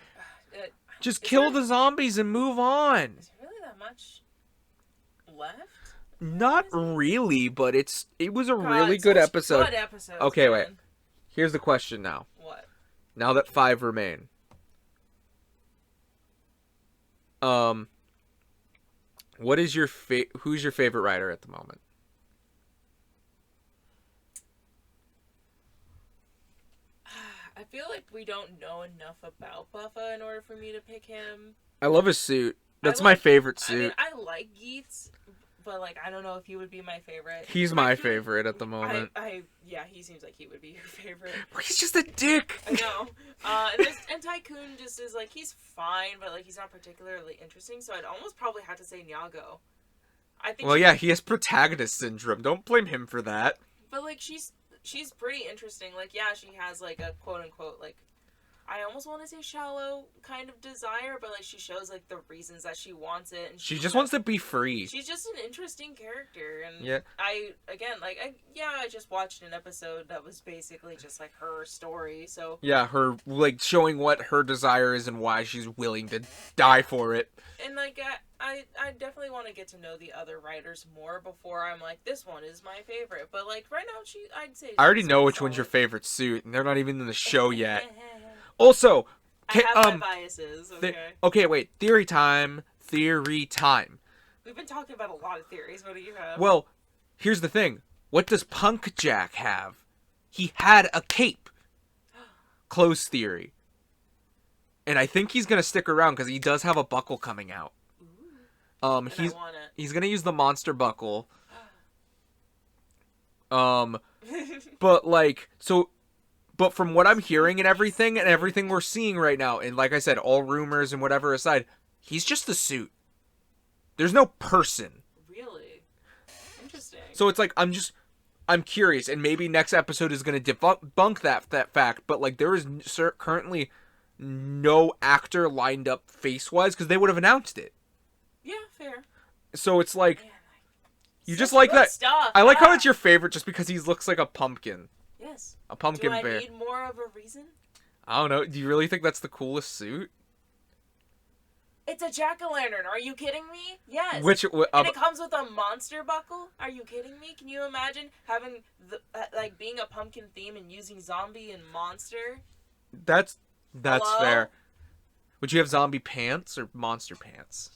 Just kill the zombies and move on. Is there really that much left? Not really, but it was a really good episode. Good episode. Okay, wait. Here's the question now. What? Now that 5 remain. What is your who's your favorite writer at the moment? I feel like we don't know enough about Buffa in order for me to pick him. I love his suit. That's my favorite suit. I like Geets, but like I don't know if he would be my favorite. He's my favorite at the moment. Yeah, he seems like he would be your favorite. He's just a dick. I know. And Tycoon just is like he's fine, but like he's not particularly interesting. So I'd almost probably have to say Nyago. I think. Well, yeah, he has protagonist syndrome. Don't blame him for that. But like she's pretty interesting. Like yeah, she has like a quote unquote like. I almost want to say shallow kind of desire, but like she shows like the reasons that she wants it, and she just wants to be free. She's just an interesting character, and yeah. I just watched an episode that was basically just like her story. So yeah, her like showing what her desire is and why she's willing to die for it. And like I definitely want to get to know the other writers more before I'm like this one is my favorite. But like right now, I'd say I already know which one's your favorite suit, and they're not even in the show yet. Also, I have my biases, okay? Okay, wait. Theory time. Theory time. We've been talking about a lot of theories. What do you have? Well, here's the thing. What does Punk Jack have? he had a cape. Close theory. And I think he's gonna stick around because he does have a buckle coming out. And I want it. He's gonna use the monster buckle. But like so. But from what I'm hearing and everything we're seeing right now, and like I said, all rumors and whatever aside, he's just the suit. There's no person. Really? Interesting. So it's like I'm curious, and maybe next episode is going to debunk that fact. But like there is currently no actor lined up face wise because they would have announced it. Yeah, fair. So it's like Man, you just like that. Stuff. I like how it's your favorite just because he looks like a pumpkin. Yes. A pumpkin bear. bear. Do I need more of a reason? I don't know. Do you really think that's the coolest suit? It's a jack-o'-lantern. Are you kidding me? Yes. And it comes with a monster buckle? Are you kidding me? Can you imagine having being a pumpkin theme and using zombie and monster? That's Hello? fair. Would you have zombie pants or monster pants?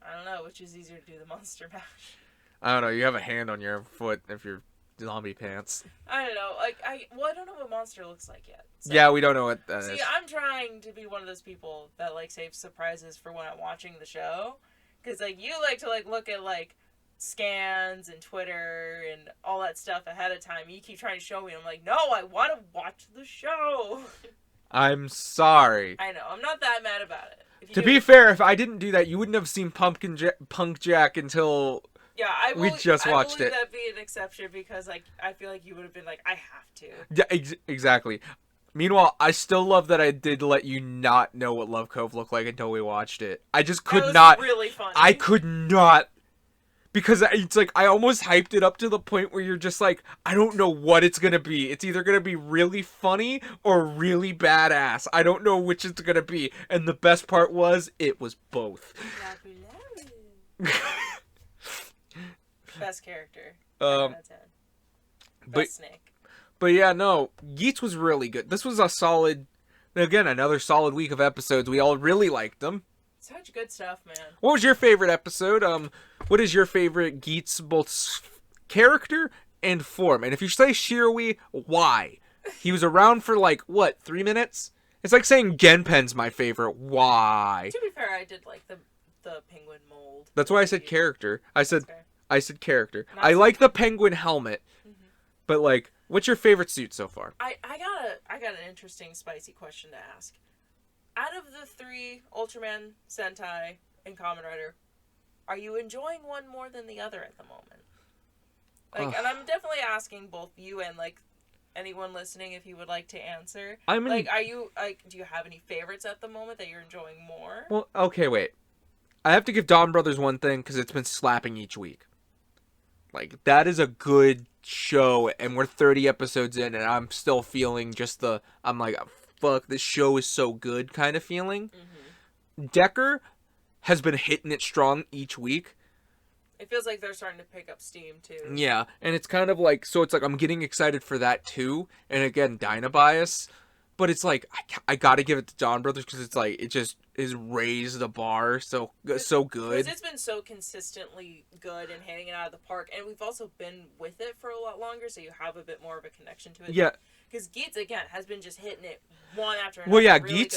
I don't know. Which is easier to do, the monster mash? I don't know. You have a hand on your foot if you're zombie pants. I don't know. I don't know what monster looks like yet. So. Yeah, we don't know what that is. See, I'm trying to be one of those people that like saves surprises for when I'm watching the show, because like you like to like look at like scans and Twitter and all that stuff ahead of time. You keep trying to show me. I'm like, no, I want to watch the show. I'm sorry. I know. I'm not that mad about it. To be fair, if I didn't do that, you wouldn't have seen Punk Jack until we just watched it. I believe that'd be an exception because like I feel like you would have been like, I have to. Yeah, exactly. Meanwhile, I still love that I did let you not know what Love Cove looked like until we watched it. I just could not. Really funny. I could not. Because it's like, I almost hyped it up to the point where you're just like, I don't know what it's going to be. It's either going to be really funny or really badass. I don't know which it's going to be. And the best part was, it was both. Best character. But Snake. But yeah, no, Geats was really good. This was another solid week of episodes. We all really liked them. Such good stuff, man. What was your favorite episode? What is your favorite Geats, both character and form? And if you say Shirui, why? He was around for 3 minutes? It's like saying Genpen's my favorite. Why? To be fair, I did like the penguin mold. That's why I said character. I said character. Not I like the penguin helmet. Mm-hmm. But what's your favorite suit so far? I got an interesting, spicy question to ask. Out of the 3, Ultraman, Sentai, and Kamen Rider, are you enjoying one more than the other at the moment? And I'm definitely asking both you and anyone listening if you would like to answer. Are you do you have any favorites at the moment that you're enjoying more? Well, okay, wait. I have to give Dawn Brothers one thing because it's been slapping each week. That is a good show, and we're 30 episodes in, and I'm still feeling I'm like, fuck, this show is so good kind of feeling. Mm-hmm. Decker has been hitting it strong each week. It feels like they're starting to pick up steam, too. Yeah, and it's kind of so it's I'm getting excited for that, too. And again, Dynabias. But it's I gotta give it to Dawn Brothers because it's it just is raised the bar so good. Because it's been so consistently good and hitting it out of the park, and we've also been with it for a lot longer, so you have a bit more of a connection to it. Yeah. Because Geats, again, has been just hitting it one after another. Well, yeah, really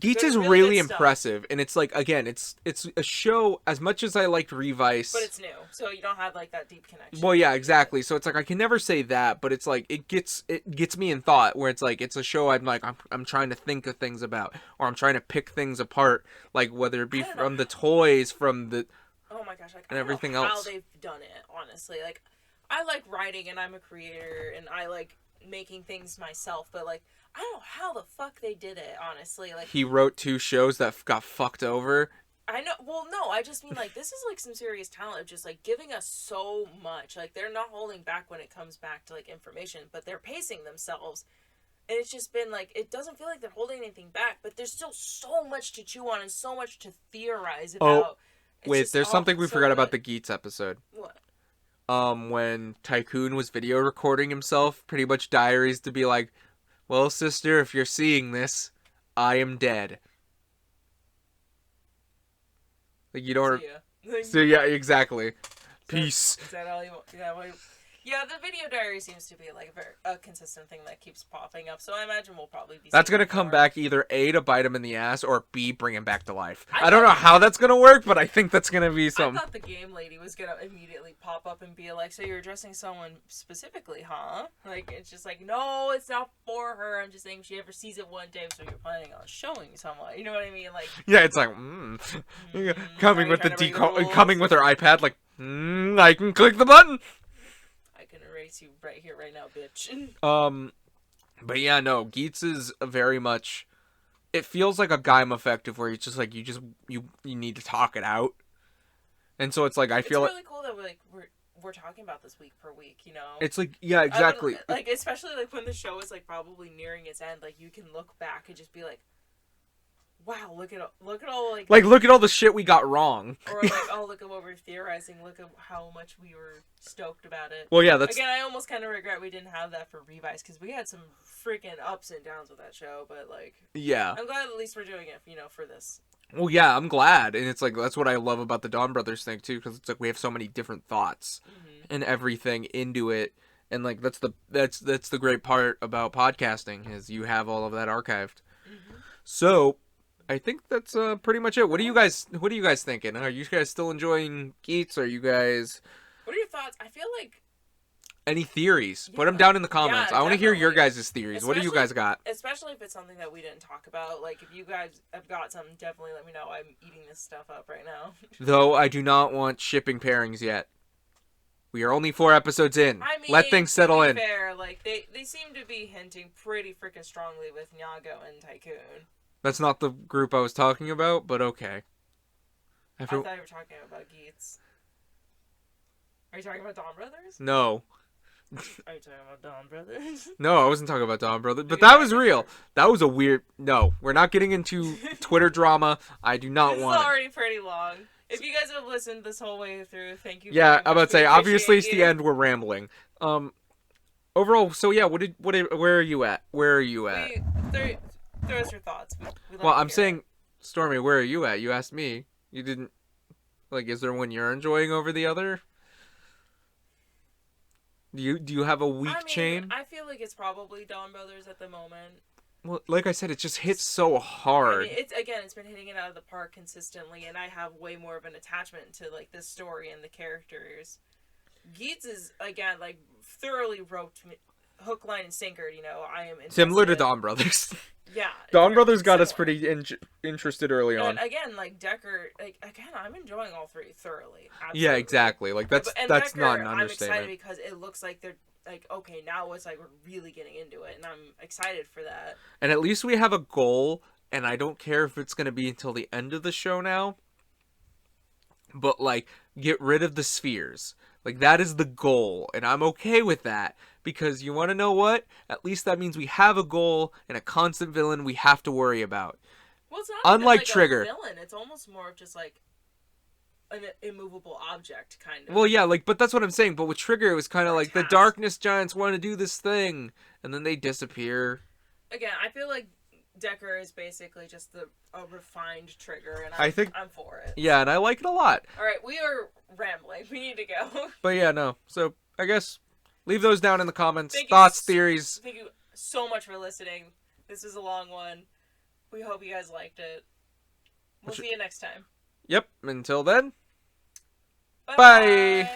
Geats is really impressive, and it's again, it's a show, as much as I liked Revice. But it's new, so you don't have that deep connection. Well, yeah, exactly. So it's I can never say that, but it's it gets me in thought, where it's it's a show I'm trying to think of things about, or I'm trying to pick things apart, whether it be from the toys, from the oh my gosh, and everything else. How they've done it, honestly. I like writing, and I'm a creator, and I like making things myself, but I don't know how the fuck they did it, honestly. He wrote 2 shows that got fucked over. I know. Well, no, I just mean this is some serious talent of just giving us so much. They're not holding back when it comes back to information, but they're pacing themselves. And it's just been it doesn't feel like they're holding anything back, but there's still so much to chew on and so much to theorize about. Wait, there's something we forgot about the Geats episode. What? When Tycoon was video recording himself, pretty much diaries to be well, sister, if you're seeing this, I am dead. You don't... So yeah, exactly. Peace. Is that all you want? Yeah, Yeah, the video diary seems to be like a consistent thing that keeps popping up, so I imagine we'll probably be That's seeing gonna come more. back either A, to bite him in the ass, or B, bring him back to life. I I don't know thought- how that's gonna work, but I think that's gonna be I some. thought the game lady was gonna immediately pop up and be like, "So you're addressing someone specifically, huh?" Like, it's just like, no, it's not for her. I'm just saying if she ever sees it one day, so you're planning on showing someone. You know what I mean? Like, Yeah, it's like, coming are with you the trying to break the rules? coming with her iPad, like, I can click the button. I can erase you right here, right now, bitch. But yeah, no, Geets is very much. It feels like a Gaim effective where it's just like you need to talk it out, and so it's like I feel it's really cool that we're talking about this week per week. You know, it's like yeah, exactly. Like especially like when the show is like probably nearing its end, like you can look back and just be like, wow, look at all like look at all the shit we got wrong. or like, oh, look at what we're theorizing. Look at how much we were stoked about it. Well, yeah, that's again. I almost kind of regret we didn't have that for Revise because we had some freaking ups and downs with that show. But like, yeah. I'm glad at least we're doing it, for this. Well, yeah, I'm glad, and it's like that's what I love about the Dawn Brothers thing too, because it's like we have so many different thoughts and everything into it, and like that's the great part about podcasting is you have all of that archived. So. I think that's pretty much it. What are you guys thinking? Are you guys still enjoying Geets? Are you guys What are your thoughts? I feel like any theories? Put Yeah. them down in the comments. Yeah, I want to hear your definitely. guys' theories. What do you guys got? especially if it's something that we didn't talk about. Like if you guys have got something, definitely let me know. I'm eating this stuff up right now. Though I do not want shipping pairings yet. We are only 4 episodes in. I mean, let things settle to in. be fair, like they seem to be hinting pretty freaking strongly with Nyago and Tycoon. That's not the group I was talking about, but okay. I thought you were talking about Geets. Are you talking about Dawn Brothers? No. Are you talking about Dawn Brothers? No, I wasn't talking about Dawn Brothers, but that was real. That was a weird. No, we're not getting into Twitter drama. I do not want. This is already pretty long. If you guys have listened this whole way through, thank you. Yeah, very much. I'm about to say. We Obviously, it's appreciate the you. end. We're rambling. Overall, so yeah. Where are you at? Where are you at? Throw us your thoughts. We love Well, to I'm hear saying, it. Stormy, where are you at? You asked me. You didn't. Like, is there one you're enjoying over the other? Do you have a weak chain? I feel like it's probably Dawn Brothers at the moment. Well, like I said, it just hits so hard. I mean, it's been hitting it out of the park consistently, and I have way more of an attachment to like this story and the characters. Geets is again like thoroughly roped me, hook, line, and sinker. I am invested. Similar to Dawn Brothers. Yeah, Dawn Brothers got us similar. pretty interested early on. And again, like Decker, I'm enjoying all three thoroughly. Absolutely. Yeah, exactly. Like that's Decker, not an I'm understatement. excited because it looks like they're like, okay, now it's like we're really getting into it, and I'm excited for that. And at least we have a goal, and I don't care if it's going to be until the end of the show now. But like, get rid of the spheres. Like that is the goal, and I'm okay with that. Because you want to know what? At least that means we have a goal and a constant villain we have to worry about. Well, it's not Unlike even like Trigger. a villain. It's almost more of just like an immovable object, kind of. Well, yeah, like, but that's what I'm saying. But with Trigger, it was kind of Or like the task. Darkness Giants want to do this thing, and then they disappear. Again, I feel like Decker is basically just a refined Trigger, and I think- I'm for it. Yeah, and I like it a lot. All right, we are rambling. We need to go. But yeah, no. So I guess leave those down in the comments. Thank you Thoughts, s- theories. Thank you so much for listening. This is a long one. We hope you guys liked it. We'll see you next time. Yep. Until then. Bye. Bye.